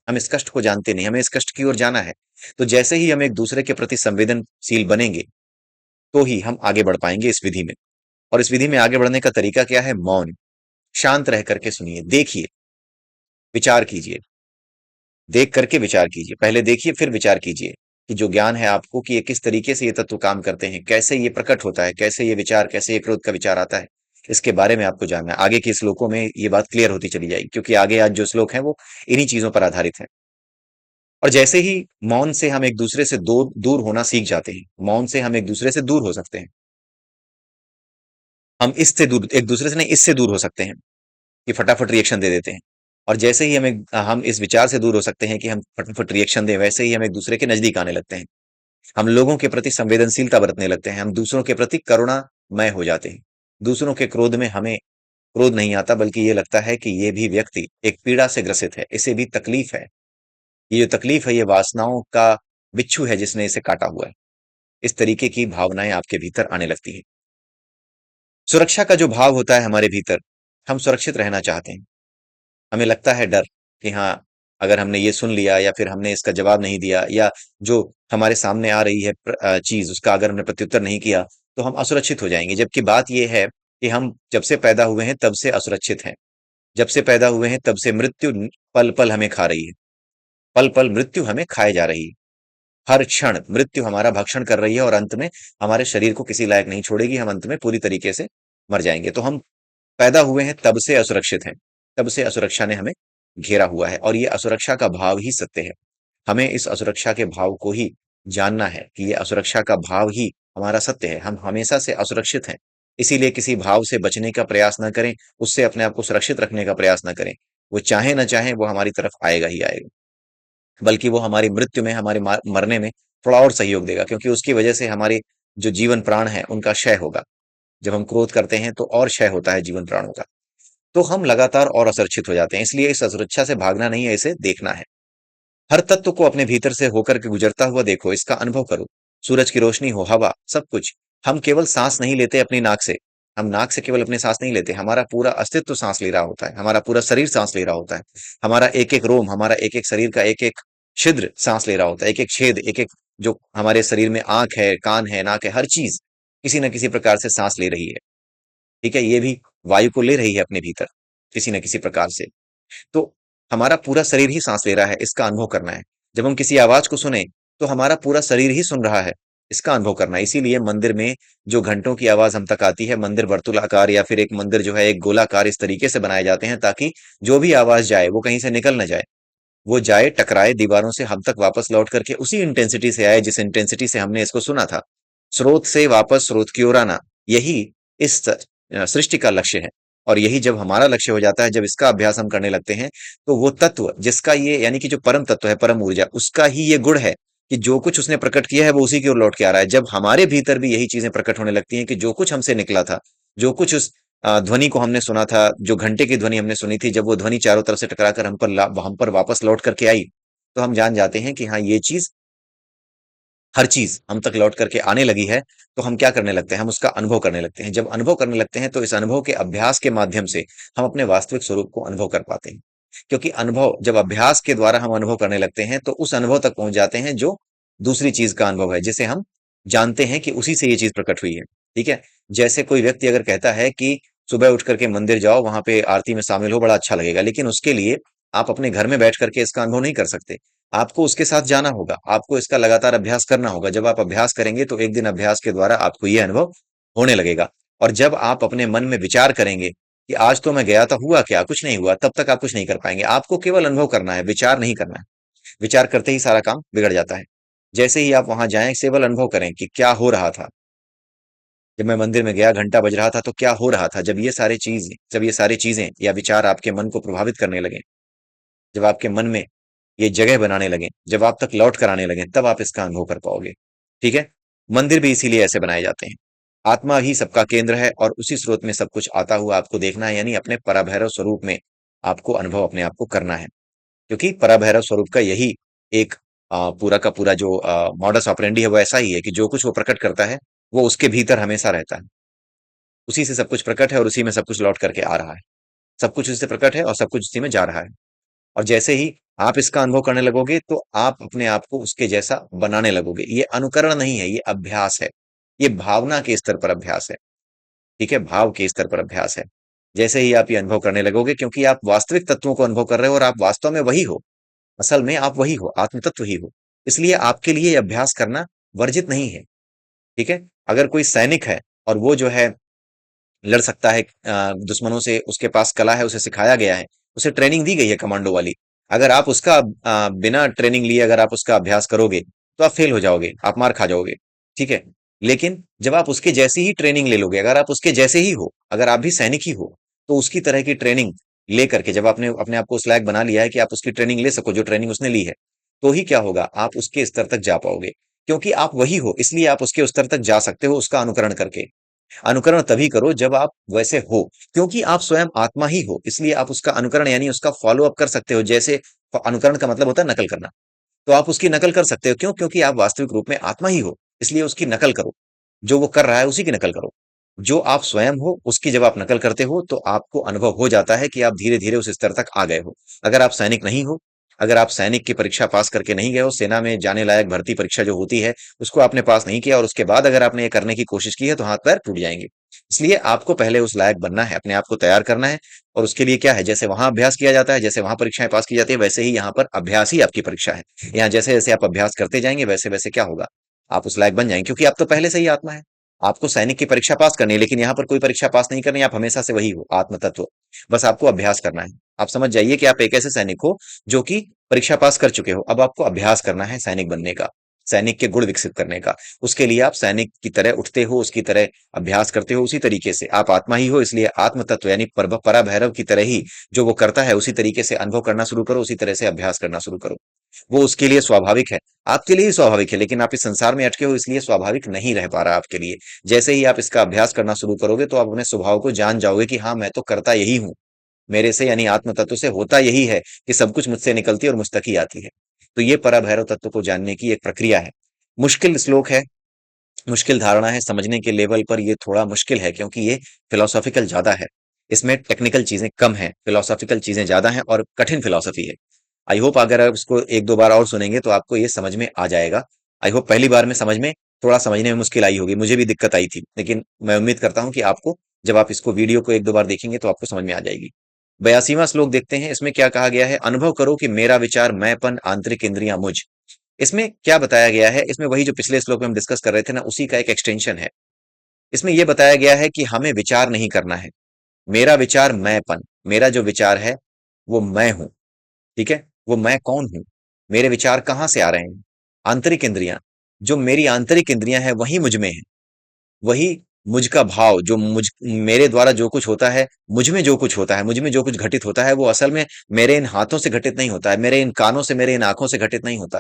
हम इस कष्ट को जानते नहीं, हमें इस कष्ट की ओर जाना है। तो जैसे ही हम एक दूसरे के प्रति संवेदनशील बनेंगे तो ही हम आगे बढ़ पाएंगे इस विधि में। और इस विधि में आगे बढ़ने का तरीका क्या है? मौन। शांत रह करके सुनिए, देखिए, विचार कीजिए। देख करके विचार कीजिए। पहले देखिए फिर विचार कीजिए कि जो ज्ञान है आपको कि ये किस तरीके से ये तत्व काम करते हैं, कैसे ये प्रकट होता है, कैसे ये विचार, कैसे ये क्रोध का विचार आता है, इसके बारे में आपको जानना है। आगे के श्लोकों में ये बात क्लियर होती चली जाएगी, क्योंकि आगे आज जो श्लोक हैं वो इन्हीं चीजों पर आधारित है। और जैसे ही मौन से हम एक दूसरे से दूर दूर होना सीख जाते हैं, मौन से हम एक दूसरे से दूर हो सकते हैं, हम इससे दूर, एक दूसरे से नहीं, इससे दूर हो सकते हैं कि फटाफट रिएक्शन दे देते हैं। और जैसे ही हम इस विचार से दूर हो सकते हैं कि हम फटाफट रिएक्शन दें, वैसे ही हम एक दूसरे के नजदीक आने लगते हैं। हम लोगों के प्रति संवेदनशीलता बरतने लगते हैं, हम दूसरों के प्रति करुणामय हो जाते हैं। दूसरों के क्रोध में हमें क्रोध नहीं आता, बल्कि ये लगता है कि ये भी व्यक्ति एक पीड़ा से ग्रसित है, इसे भी तकलीफ है। ये जो तकलीफ है, ये वासनाओं का बिच्छू है जिसने इसे काटा हुआ है। इस तरीके की भावनाएं आपके भीतर आने लगती हैं। सुरक्षा का जो भाव होता है हमारे भीतर, हम सुरक्षित रहना चाहते हैं। हमें लगता है डर कि हाँ, अगर हमने ये सुन लिया या फिर हमने इसका जवाब नहीं दिया, या जो हमारे सामने आ रही है चीज, उसका अगर हमने प्रत्युत्तर नहीं किया, तो हम असुरक्षित हो जाएंगे। जबकि बात यह है कि हम जब से पैदा हुए हैं तब से असुरक्षित हैं। जब से पैदा हुए हैं तब से मृत्यु पल पल हमें खा रही है। पल पल मृत्यु हमें खाए जा रही है। हर क्षण मृत्यु हमारा भक्षण कर रही है, और अंत में हमारे शरीर को किसी लायक नहीं छोड़ेगी। हम अंत में पूरी तरीके से मर जाएंगे। तो हम पैदा हुए हैं तब से असुरक्षित हैं। तब से असुरक्षा ने हमें घेरा हुआ है, और ये असुरक्षा का भाव ही सत्य है। हमें इस असुरक्षा के भाव को ही जानना है कि ये असुरक्षा का भाव ही हमारा सत्य है। हम हमेशा से असुरक्षित हैं। इसीलिए किसी भाव से बचने का प्रयास ना करें, उससे अपने आप को सुरक्षित रखने का प्रयास ना करें। वो चाहे ना चाहे, वो हमारी तरफ आएगा ही आएगा। बल्कि वो हमारी मृत्यु में, हमारे मरने में थोड़ा और सहयोग देगा, क्योंकि उसकी वजह से हमारे जो जीवन प्राण है उनका क्षय होगा। जब हम क्रोध करते हैं तो और क्षय होता है जीवन प्राणों का। तो हम लगातार और असुरक्षित हो जाते हैं। इसलिए इस असुरक्षा से भागना नहीं है, इसे देखना है। हर तत्व को अपने भीतर से होकर के गुजरता हुआ देखो, इसका अनुभव करो। सूरज की रोशनी हो, हवा, सब कुछ। हम केवल सांस नहीं लेते अपनी नाक से। हम नाक से केवल अपनी सांस नहीं लेते, हमारा पूरा अस्तित्व सांस ले रहा होता है, हमारा पूरा शरीर सांस ले रहा होता है। हमारा एक एक रोम, हमारा एक एक शरीर का एक एक छिद्र सांस ले रहा होता है, एक एक छेद, एक एक जो हमारे शरीर में आंख है, कान है, नाक है, हर चीज किसी न किसी प्रकार से सांस ले रही है। ठीक है, ये भी वायु को ले रही है अपने भीतर, किसी न किसी प्रकार से। तो हमारा पूरा शरीर ही सांस ले रहा है, इसका अनुभव करना है। जब हम किसी आवाज को सुने, तो हमारा पूरा शरीर ही सुन रहा है, इसका अनुभव करना है। इसीलिए मंदिर में जो घंटों की आवाज हम तक आती है, मंदिर वर्तुलाकार या फिर एक मंदिर जो है एक गोलाकार, इस तरीके से बनाए जाते हैं ताकि जो भी आवाज जाए वो कहीं से निकल ना जाए। वो जाए, टकराए दीवारों से, हम तक वापस लौट करके उसी इंटेंसिटी से आए जिस इंटेंसिटी से हमने इसको सुना था। स्रोत से वापस स्रोत की ओर आना, यही इस सृष्टि का लक्ष्य है। और यही जब हमारा लक्ष्य हो जाता है, जब इसका अभ्यास हम करने लगते हैं, तो वो तत्व जिसका ये, यानी कि जो परम तत्व है, परम ऊर्जा, उसका ही ये गुण है कि जो कुछ उसने प्रकट किया है वो उसी की ओर लौट के आ रहा है। जब हमारे भीतर भी यही चीजें प्रकट होने लगती हैं कि जो कुछ हमसे निकला था, जो कुछ उस ध्वनि को हमने सुना था, जो घंटे की ध्वनि हमने सुनी थी, जब वो ध्वनि चारों तरफ से टकराकर हम पर वापस लौट करके आई, तो हम जान जाते हैं कि हाँ, ये चीज, हर चीज हम तक लौट करके आने लगी है। तो हम क्या करने लगते हैं, हम उसका अनुभव करने लगते हैं। जब अनुभव करने लगते हैं, तो इस अनुभव के अभ्यास के माध्यम से हम अपने वास्तविक स्वरूप को अनुभव कर पाते हैं। क्योंकि अनुभव, जब अभ्यास के द्वारा हम अनुभव करने लगते हैं, तो उस अनुभव तक पहुंच जाते हैं जो दूसरी चीज का अनुभव है, जिसे हम जानते हैं कि उसी से ये चीज प्रकट हुई है। ठीक है। जैसे कोई व्यक्ति अगर कहता है कि सुबह उठ करके मंदिर जाओ, वहां पे आरती में शामिल हो, बड़ा अच्छा लगेगा, लेकिन उसके लिए आप अपने घर में बैठ करके इसका अनुभव नहीं कर सकते। आपको उसके साथ जाना होगा, आपको इसका लगातार अभ्यास करना होगा। जब आप अभ्यास करेंगे, तो एक दिन अभ्यास के द्वारा आपको यह अनुभव होने लगेगा। और जब आप अपने मन में विचार करेंगे कि आज तो मैं गया था, हुआ क्या, कुछ नहीं हुआ, तब तक आप कुछ नहीं कर पाएंगे। आपको केवल अनुभव करना है, विचार नहीं करना है। विचार करते ही सारा काम बिगड़ जाता है। जैसे ही आप वहां जाएं, केवल अनुभव करें कि क्या हो रहा था। जब मैं मंदिर में गया, घंटा बज रहा था, तो क्या हो रहा था। जब ये सारी चीजें या विचार आपके मन को प्रभावित करने लगे, जब आपके मन में ये जगह बनाने लगे, जब आप तक लौट कर आने लगे, तब आप इसका अनुभव कर पाओगे। ठीक है। मंदिर भी इसीलिए ऐसे बनाए जाते हैं। आत्मा ही सबका केंद्र है, और उसी स्रोत में सब कुछ आता हुआ आपको देखना है, यानी अपने पराभैरव स्वरूप में आपको अनुभव अपने आप को करना है। क्योंकि पराभैरव स्वरूप का यही एक पूरा का पूरा जो मॉडस ऑपरेंडी है, वो ऐसा ही है कि जो कुछ वो प्रकट करता है, वो उसके भीतर हमेशा रहता है। उसी से सब कुछ प्रकट है, और उसी में सब कुछ लौट करके आ रहा है। सब कुछ उसी से प्रकट है, और सब कुछ उसी में जा रहा है। और जैसे ही आप इसका अनुभव करने लगोगे, तो आप अपने आप को उसके जैसा बनाने लगोगे। ये अनुकरण नहीं है, ये अभ्यास है। ये भावना के स्तर पर अभ्यास है। ठीक है, भाव के स्तर पर अभ्यास है। जैसे ही आप ये अनुभव करने लगोगे, क्योंकि आप वास्तविक तत्वों को अनुभव कर रहे हो, और आप वास्तव में वही हो। असल में आप वही हो, आत्म तत्व ही हो। इसलिए आपके लिए ये अभ्यास करना वर्जित नहीं है। ठीक है। अगर कोई सैनिक है, और वो जो है लड़ सकता है दुश्मनों से, उसके पास कला है, उसे सिखाया गया है, उसे ट्रेनिंग दी गई है कमांडो वाली, अगर आप उसका बिना ट्रेनिंग लिए अगर आप उसका अभ्यास करोगे तो आप फेल हो जाओगे, आप मार खा जाओगे। ठीक है। लेकिन जब आप उसके जैसी ही ट्रेनिंग ले लोगे, अगर आप उसके जैसे ही हो, अगर आप भी सैनिक ही हो, तो उसकी तरह की ट्रेनिंग ले करके जब आपने अपने आप को उस लायक बना लिया है कि आप उसकी ट्रेनिंग ले सको जो ट्रेनिंग उसने ली है, तो ही क्या होगा, आप उसके स्तर तक जा पाओगे। क्योंकि आप वही हो, इसलिए आप उसके उस स्तर तक जा सकते हो उसका अनुकरण करके। अनुकरण तभी करो जब आप वैसे हो, क्योंकि आप स्वयं आत्मा ही हो, इसलिए आप उसका अनुकरण यानी उसका फॉलो अप कर सकते हो। जैसे अनुकरण का मतलब होता है नकल करना, तो आप उसकी नकल कर सकते हो। क्यों? क्योंकि आप वास्तविक रूप में आत्मा ही हो, इसलिए उसकी नकल करो। जो वो कर रहा है उसी की नकल करो। जो आप स्वयं हो उसकी जब आप नकल करते हो तो आपको अनुभव हो जाता है कि आप धीरे धीरे उस स्तर तक आ गए हो। अगर आप सैनिक नहीं हो, अगर आप सैनिक की परीक्षा पास करके नहीं गए हो, सेना में जाने लायक भर्ती परीक्षा जो होती है उसको आपने पास नहीं किया और उसके बाद अगर आपने ये करने की कोशिश की है तो हाथ पैर टूट जाएंगे। इसलिए आपको पहले उस लायक बनना है, अपने आप को तैयार करना है। और उसके लिए क्या है, जैसे वहां अभ्यास किया जाता है, जैसे वहां परीक्षाएं पास की जाती है, वैसे ही यहाँ पर अभ्यास ही आपकी परीक्षा है। यहाँ जैसे जैसे आप अभ्यास करते जाएंगे वैसे वैसे क्या होगा, आप उस लायक बन जाएंगे, क्योंकि आप तो पहले से ही आत्मा है। आपको सैनिक की परीक्षा पास करनी है, लेकिन यहाँ पर कोई परीक्षा पास नहीं करनी, आप हमेशा से वही हो, आत्म तत्व। बस आपको अभ्यास करना है। आप समझ जाइए कि आप एक ऐसे सैनिक हो जो कि परीक्षा पास कर चुके हो, अब आपको अभ्यास करना है सैनिक बनने का, सैनिक के गुण विकसित करने का। उसके लिए आप सैनिक की तरह उठते हो, उसकी तरह अभ्यास करते हो, उसी तरीके से आप आत्मा ही हो, इसलिए आत्म तत्व यानी परा भैरव की तरह ही जो वो करता है उसी तरीके से अनुभव करना शुरू करो, उसी तरह से अभ्यास करना शुरू करो। वो उसके लिए स्वाभाविक है, आपके लिए ही स्वाभाविक है, लेकिन आप इस संसार में अटके हो इसलिए स्वाभाविक नहीं रह पा रहा आपके लिए। जैसे ही आप इसका अभ्यास करना शुरू करोगे तो आप अपने स्वभाव को जान जाओगे कि हाँ मैं तो करता यही हूँ, मेरे से यानी आत्म तत्व से होता यही है कि सब कुछ मुझसे निकलती है और मुझ तक ही आती है। तो ये पराभैरव तत्व को जानने की एक प्रक्रिया है। मुश्किल श्लोक है, मुश्किल धारणा है, समझने के लेवल पर ये थोड़ा मुश्किल है क्योंकि ये फिलोसॉफिकल ज्यादा है। इसमें टेक्निकल चीजें कम है, फिलोसॉफिकल चीजें ज्यादा हैं और कठिन फिलोसफी है। आई होप अगर आप इसको एक दो बार और सुनेंगे तो आपको ये समझ में आ जाएगा। आई होप पहली बार में समझ में थोड़ा समझने में मुश्किल आई होगी, मुझे भी दिक्कत आई थी, लेकिन मैं उम्मीद करता हूँ कि आपको जब आप इसको वीडियो को एक दो बार देखेंगे तो आपको समझ में आ जाएगी। 82वां श्लोक देखते हैं, इसमें क्या कहा गया है। अनुभव करो कि मेरा विचार मैंपन आंतरिक इंद्रियां मुझ। इसमें क्या बताया गया है, इसमें वही जो पिछले श्लोक में हम डिस्कस कर रहे थे ना, उसी का एक एक्सटेंशन है। इसमें यह बताया गया है कि हमें विचार नहीं करना है। मेरा विचार मैंपन, मेरा जो विचार है वो मैं हूं। ठीक है, वो मैं कौन हूं, मेरे विचार कहां से आ रहे हैं। आंतरिक इंद्रियां, जो मेरी आंतरिक इंद्रियां हैं वही मुझ में है। वही मुझ का भाव, जो मुझ मेरे द्वारा जो कुछ होता है, मुझ में जो कुछ होता है, मुझ में जो कुछ घटित होता है वो असल में मेरे इन हाथों से घटित नहीं होता है, मेरे इन कानों से, मेरे इन आंखों से घटित नहीं होता,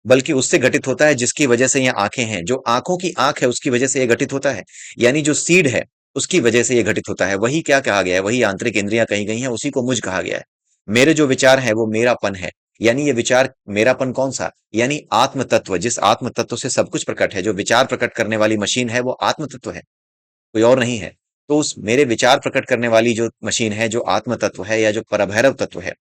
बल्कि उससे घटित होता है जिसकी वजह से ये आंखें हैं। जो आंखों की आंख है उसकी वजह से ये घटित होता है, यानी जो सीड है उसकी वजह से ये घटित होता है। वही क्या कहा गया है, वही आंतरिक इंद्रियां कही गई हैं, उसी को मुझ कहा गया है। मेरे जो विचार है वो मेरापन है, यानी ये विचार मेरापन कौन सा, यानी आत्म तत्व, जिस आत्म तत्व से सब कुछ प्रकट है, जो विचार प्रकट करने वाली मशीन है वो आत्म तत्व है, कोई और नहीं है। तो उस मेरे विचार प्रकट करने वाली जो मशीन है, जो आत्म तत्व है या जो परभैरव तत्व है,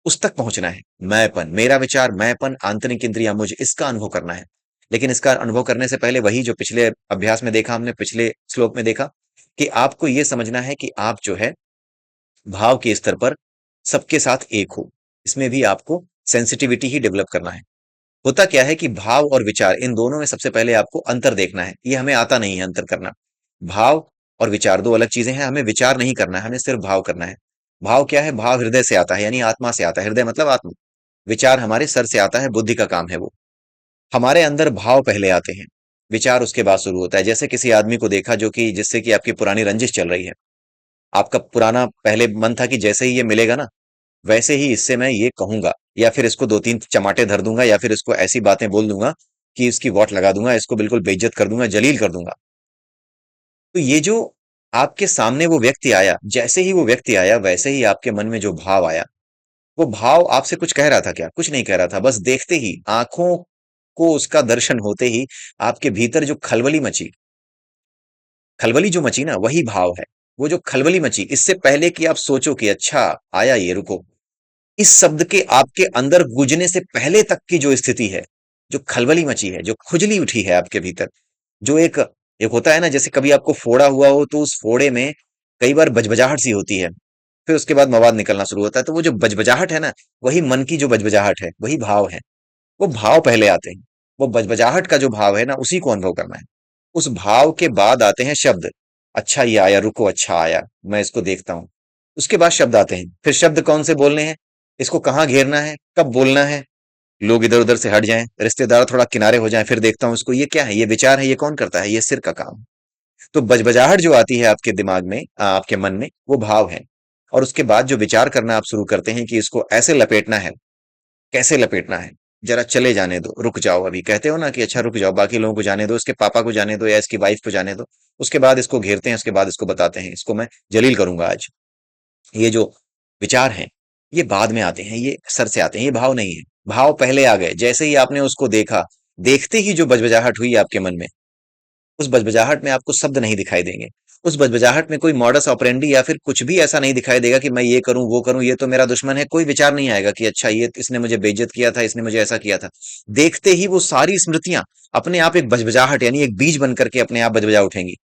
उस तक पहुंचना है। मैंपन, मेरा विचार मैंपन, आंतरिक इंद्रियां मुझ, इसका अनुभव करना है। लेकिन इसका अनुभव करने से पहले वही जो पिछले अभ्यास में देखा हमने, पिछले श्लोक में देखा कि आपको यह समझना है कि आप जो है भाव के स्तर पर सबके साथ एक हो। इसमें भी आपको सेंसिटिविटी ही डेवलप करना है। होता क्या है कि भाव और विचार, इन दोनों में सबसे पहले आपको अंतर देखना है। ये हमें आता नहीं है अंतर करना। भाव और विचार दो अलग चीजें हैं, हमें विचार नहीं करना है, हमें सिर्फ भाव करना है। भाव क्या है, भाव हृदय से आता है, यानी आत्मा से आता है, हृदय मतलब आत्मा। विचार हमारे सर से आता है, बुद्धि का काम है वो। हमारे अंदर भाव पहले आते हैं, विचार उसके बाद शुरू होता है। जैसे किसी आदमी को देखा जो कि जिससे कि आपकी पुरानी रंजिश चल रही है, आपका पुराना पहले मन था कि जैसे ही ये मिलेगा ना वैसे ही इससे मैं ये कहूंगा, या फिर इसको दो तीन चमाटे धर दूंगा, या फिर इसको ऐसी बातें बोल दूंगा कि इसकी वॉट लगा दूंगा, इसको बिल्कुल बेइज्जत कर दूंगा, जलील कर दूंगा। तो ये जो आपके सामने वो व्यक्ति आया, जैसे ही वो व्यक्ति आया वैसे ही आपके मन में जो भाव आया, वो भाव आपसे कुछ कह रहा था क्या? कुछ नहीं कह रहा था, बस देखते ही, आंखों को उसका दर्शन होते ही आपके भीतर जो खलबली मची, खलबली जो मची ना वही भाव है। वो जो खलबली मची, इससे पहले कि आप सोचो कि अच्छा आया ये, रुको, इस शब्द के आपके अंदर गुजने से पहले तक की जो स्थिति है, जो खलबली मची है, जो खुजली उठी है आपके भीतर, जो एक एक होता है ना, जैसे कभी आपको फोड़ा हुआ हो तो उस फोड़े में कई बार बजबजाहट सी होती है, फिर उसके बाद मवाद निकलना शुरू होता है, तो वो जो बजबजाहट है ना, वही मन की जो बजबजाहट है, वही भाव है। वो भाव पहले आते हैं। वो बजबजाहट का जो भाव है ना, उसी को अनुभव करना है। उस भाव के बाद आते हैं शब्द। अच्छा ये आया, रुको, अच्छा आया, मैं इसको देखता हूं। उसके बाद शब्द आते हैं। फिर शब्द कौन से बोलने हैं? इसको कहाँ घेरना है, कब बोलना है, लोग इधर उधर से हट जाएं, रिश्तेदार थोड़ा किनारे हो जाएं, फिर देखता हूं इसको, ये क्या है, ये विचार है, ये कौन करता है, ये सिर का काम। तो बजबजाहट जो आती है आपके दिमाग में, आपके मन में, वो भाव है। और उसके बाद जो विचार करना आप शुरू करते हैं कि इसको ऐसे लपेटना है, कैसे लपेटना है, जरा चले जाने दो, रुक जाओ, अभी कहते हो ना कि अच्छा रुक जाओ, बाकी लोगों को जाने दो, इसके पापा को जाने दो या इसकी वाइफ को जाने दो, उसके बाद इसको घेरते हैं, उसके बाद इसको बताते हैं, इसको मैं जलील करूंगा आज। ये जो विचार हैं, ये बाद में आते हैं, ये सर से आते हैं, ये भाव नहीं है। भाव पहले आ गए, जैसे ही आपने उसको देखा, देखते ही जो बजबजाहट हुई आपके मन में, उस बजबजाहट में आपको शब्द नहीं दिखाई देंगे। उस बजबजाहट में कोई मॉडस ऑपरेंडी या फिर कुछ भी ऐसा नहीं दिखाई देगा कि मैं ये करूं वो करूं, ये तो मेरा दुश्मन है, कोई विचार नहीं आएगा कि अच्छा ये इसने मुझे बेइज्जत किया था, इसने मुझे ऐसा किया था। देखते ही वो सारी स्मृतियां अपने आप एक बजबजाहट यानी एक बीज बन करके अपने आप बजबजा उठेंगी।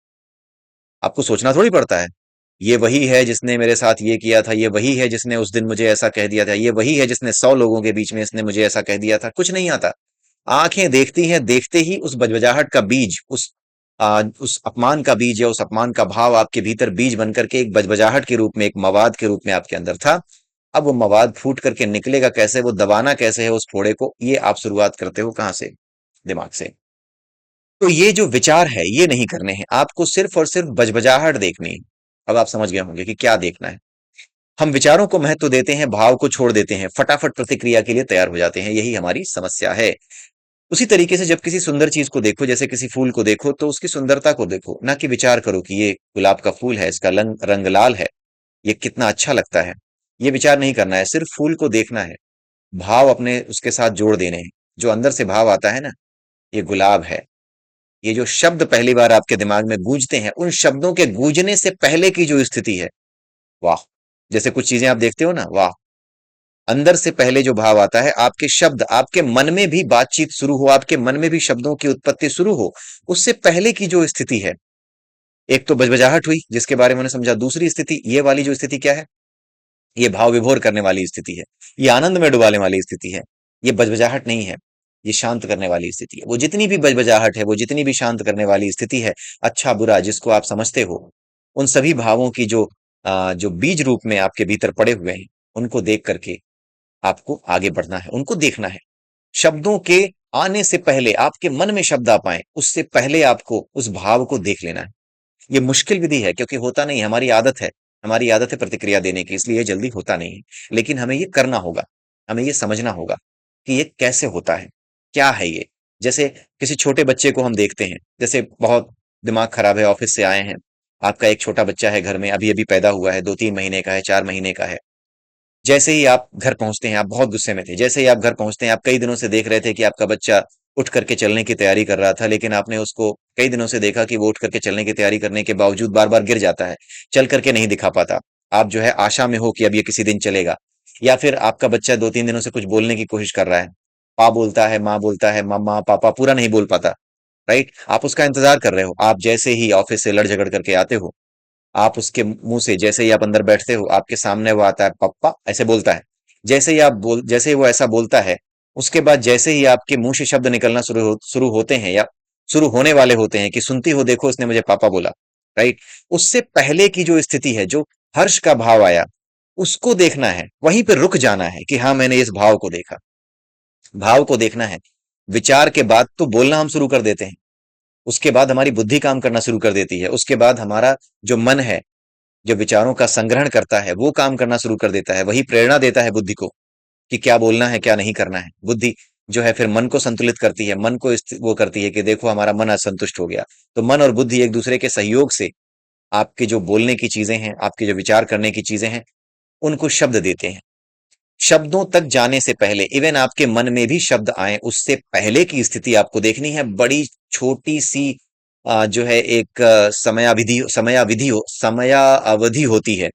आपको सोचना थोड़ी पड़ता है। ये वही है जिसने मेरे साथ ये किया था, ये वही है जिसने उस दिन मुझे ऐसा कह दिया था, ये वही है जिसने 100 लोगों के बीच में इसने मुझे ऐसा कह दिया था, कुछ नहीं आता। आंखें देखती हैं, देखते ही उस बजबजाहट का बीज, उस अपमान का बीज या उस अपमान का भाव आपके भीतर बीज बन करके एक बजबजाहट के रूप में, एक मवाद के रूप में आपके अंदर था। अब वो मवाद फूट करके निकलेगा कैसे, वो दबाना कैसे है उस फोड़े को, ये आप शुरुआत करते हो कहां से? दिमाग से। तो ये जो विचार है ये नहीं करने हैं आपको, सिर्फ और सिर्फ बजबजाहट देखनी है। अब आप समझ गए होंगे कि क्या देखना है। हम विचारों को महत्व देते हैं, भाव को छोड़ देते हैं, फटाफट प्रतिक्रिया के लिए तैयार हो जाते हैं, यही हमारी समस्या है। उसी तरीके से जब किसी सुंदर चीज को देखो, जैसे किसी फूल को देखो, तो उसकी सुंदरता को देखो, ना कि विचार करो कि ये गुलाब का फूल है, इसका रंग लाल है, ये कितना अच्छा लगता है। ये विचार नहीं करना है, सिर्फ फूल को देखना है, भाव अपने उसके साथ जोड़ देने हैं। जो अंदर से भाव आता है ना, ये गुलाब है। ये जो शब्द पहली बार आपके दिमाग में गूंजते हैं, उन शब्दों के गूंजने से पहले की जो स्थिति है, वाह। जैसे कुछ चीजें आप देखते हो ना, वाह। अंदर से पहले जो भाव आता है, आपके शब्द, आपके मन में भी बातचीत शुरू हो, आपके मन में भी शब्दों की उत्पत्ति शुरू हो, उससे पहले की जो स्थिति है, एक तो बजबजाहट हुई जिसके बारे में मैंने समझा, दूसरी स्थिति ये वाली जो स्थिति क्या है, ये भाव विभोर करने वाली स्थिति है, ये आनंद में डुबाने वाली स्थिति है। ये बजबजाहट नहीं है, ये शांत करने वाली स्थिति है। वो जितनी भी बजबजाहट है, वो जितनी भी शांत करने वाली स्थिति है, अच्छा बुरा जिसको आप समझते हो, उन सभी भावों की जो बीज रूप में आपके भीतर पड़े हुए हैं, उनको देख करके आपको आगे बढ़ना है, उनको देखना है। शब्दों के आने से पहले, आपके मन में शब्द आ पाए उससे पहले आपको उस भाव को देख लेना है। ये मुश्किल विधि है क्योंकि होता नहीं, हमारी आदत है, हमारी आदत है प्रतिक्रिया देने की, इसलिए ये जल्दी होता नहीं है। लेकिन हमें ये करना होगा, हमें ये समझना होगा कि ये कैसे होता है, क्या है ये। जैसे किसी छोटे बच्चे को हम देखते हैं, जैसे बहुत दिमाग खराब है, ऑफिस से आए हैं, आपका एक छोटा बच्चा है घर में, अभी अभी पैदा हुआ है, 2-3 महीने का है, 4 महीने का है। जैसे ही आप घर पहुंचते हैं, आप बहुत गुस्से में थे, जैसे ही आप घर पहुंचते हैं, आप कई दिनों से देख रहे थे कि आपका बच्चा उठ करके चलने की तैयारी कर रहा था, लेकिन आपने उसको कई दिनों से देखा कि वो उठ करके चलने की तैयारी करने के बावजूद बार बार गिर जाता है, चल करके नहीं दिखा पाता। आप जो है आशा में हो कि अब ये किसी दिन चलेगा। या फिर आपका बच्चा 2-3 दिनों से कुछ बोलने की कोशिश कर रहा है, पा बोलता है, मम्मा पापा पूरा नहीं बोल पाता। राइट, आप उसका इंतजार कर रहे हो, आप जैसे ही ऑफिस से लड़ झगड़ करके आते हो, आप उसके मुंह से, जैसे ही आप अंदर बैठते हो, आपके सामने वो आता है, पप्पा ऐसे बोलता है। जैसे ही वो ऐसा बोलता है, उसके बाद जैसे ही आपके मुंह से शब्द निकलना शुरू होते हैं या शुरू होने वाले होते हैं कि सुनती हो देखो इसने मुझे पापा बोला। राइट, उससे पहले की जो स्थिति है, जो हर्ष का भाव आया, उसको देखना है, वहीं पे रुक जाना है कि हाँ मैंने इस भाव को देखा। भाव को देखना है। विचार के बाद तो बोलना हम शुरू कर देते हैं, उसके बाद हमारी बुद्धि काम करना शुरू कर देती है, उसके बाद हमारा जो मन है, जो विचारों का संग्रहण करता है, वो काम करना शुरू कर देता है, वही प्रेरणा देता है बुद्धि को कि क्या बोलना है क्या नहीं करना है। बुद्धि जो है फिर मन को संतुलित करती है, मन को वो करती है कि देखो हमारा मन असंतुष्ट हो गया। तो मन और बुद्धि एक दूसरे के सहयोग से आपके जो बोलने की चीजें हैं, आपके जो विचार करने की चीजें हैं, उनको शब्द देते हैं। शब्दों तक जाने से पहले, इवन आपके मन में भी शब्द आए उससे पहले की स्थिति आपको देखनी है। बड़ी छोटी सी जो है एक समयावधि होती है।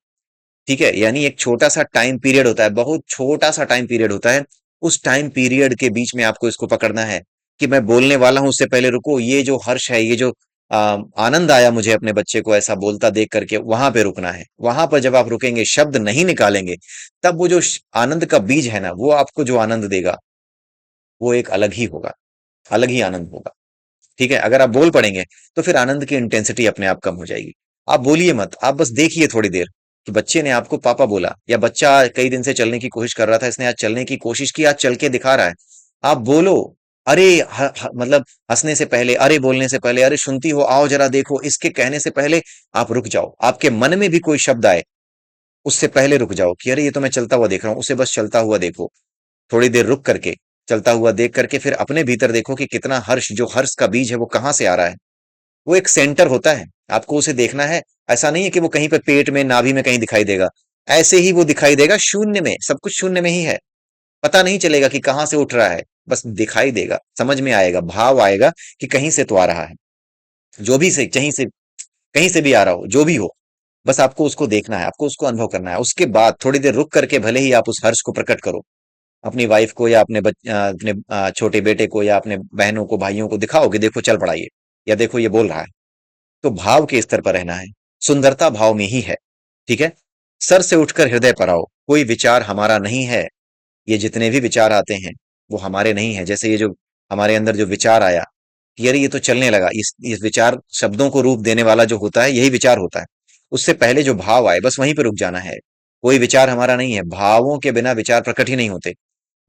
ठीक है, यानी एक छोटा सा टाइम पीरियड होता है, बहुत छोटा सा टाइम पीरियड होता है। उस टाइम पीरियड के बीच में आपको इसको पकड़ना है कि मैं बोलने वाला हूं, उससे पहले रुको। ये जो हर्ष है, ये जो आनंद आया मुझे अपने बच्चे को ऐसा बोलता देख करके, वहां पे रुकना है। वहां पर जब आप रुकेंगे, शब्द नहीं निकालेंगे, तब वो जो आनंद का बीज है ना, वो आपको जो आनंद देगा, वो एक अलग ही होगा, अलग ही आनंद होगा। ठीक है, अगर आप बोल पड़ेंगे तो फिर आनंद की इंटेंसिटी अपने आप कम हो जाएगी। आप बोलिए मत, आप बस देखिए थोड़ी देर कि बच्चे ने आपको पापा बोला, या बच्चा कई दिन से चलने की कोशिश कर रहा था, इसने आज चलने की कोशिश की, आज चल के दिखा रहा है। आप बोलो, अरे मतलब हंसने से पहले, अरे बोलने से पहले, अरे सुनती हो, आओ जरा देखो, इसके कहने से पहले आप रुक जाओ। आपके मन में भी कोई शब्द आए, उससे पहले रुक जाओ कि अरे ये तो मैं चलता हुआ देख रहा हूं, उसे बस चलता हुआ देखो। थोड़ी देर रुक करके, चलता हुआ देख करके फिर अपने भीतर देखो कि कितना हर्ष, जो हर्ष का बीज है वो कहाँ से आ रहा है। वो एक सेंटर होता है, आपको उसे देखना है। ऐसा नहीं है कि वो कहीं पे पेट में, नाभि में कहीं दिखाई देगा। ऐसे ही वो दिखाई देगा शून्य में, सब कुछ शून्य में ही है। पता नहीं चलेगा कि कहाँ से उठ रहा है, बस दिखाई देगा, समझ में आएगा, भाव आएगा कि कहीं से तो आ रहा है। जो भी से, कहीं से भी आ रहा हो, जो भी हो, बस आपको उसको देखना है, आपको उसको अनुभव करना है। उसके बाद थोड़ी देर रुक करके भले ही आप उस हर्ष को प्रकट करो, अपनी वाइफ को या अपने छोटे बेटे को या अपने बहनों को, भाइयों को दिखाओ कि देखो चल पड़ा ये, या देखो ये बोल रहा है। तो भाव के स्तर पर रहना है, सुंदरता भाव में ही है। ठीक है। सर से उठकर हृदय पर आओ, कोई विचार हमारा नहीं है। ये जितने भी विचार आते हैं वो हमारे नहीं है। जैसे ये जो हमारे अंदर जो विचार आया कि अरे ये तो चलने लगा, इस विचार, शब्दों को रूप देने वाला जो होता है यही विचार होता है। उससे पहले जो भाव आए, बस वहीं पे रुक जाना है। कोई विचार हमारा नहीं है, भावों के बिना विचार प्रकट ही नहीं होते।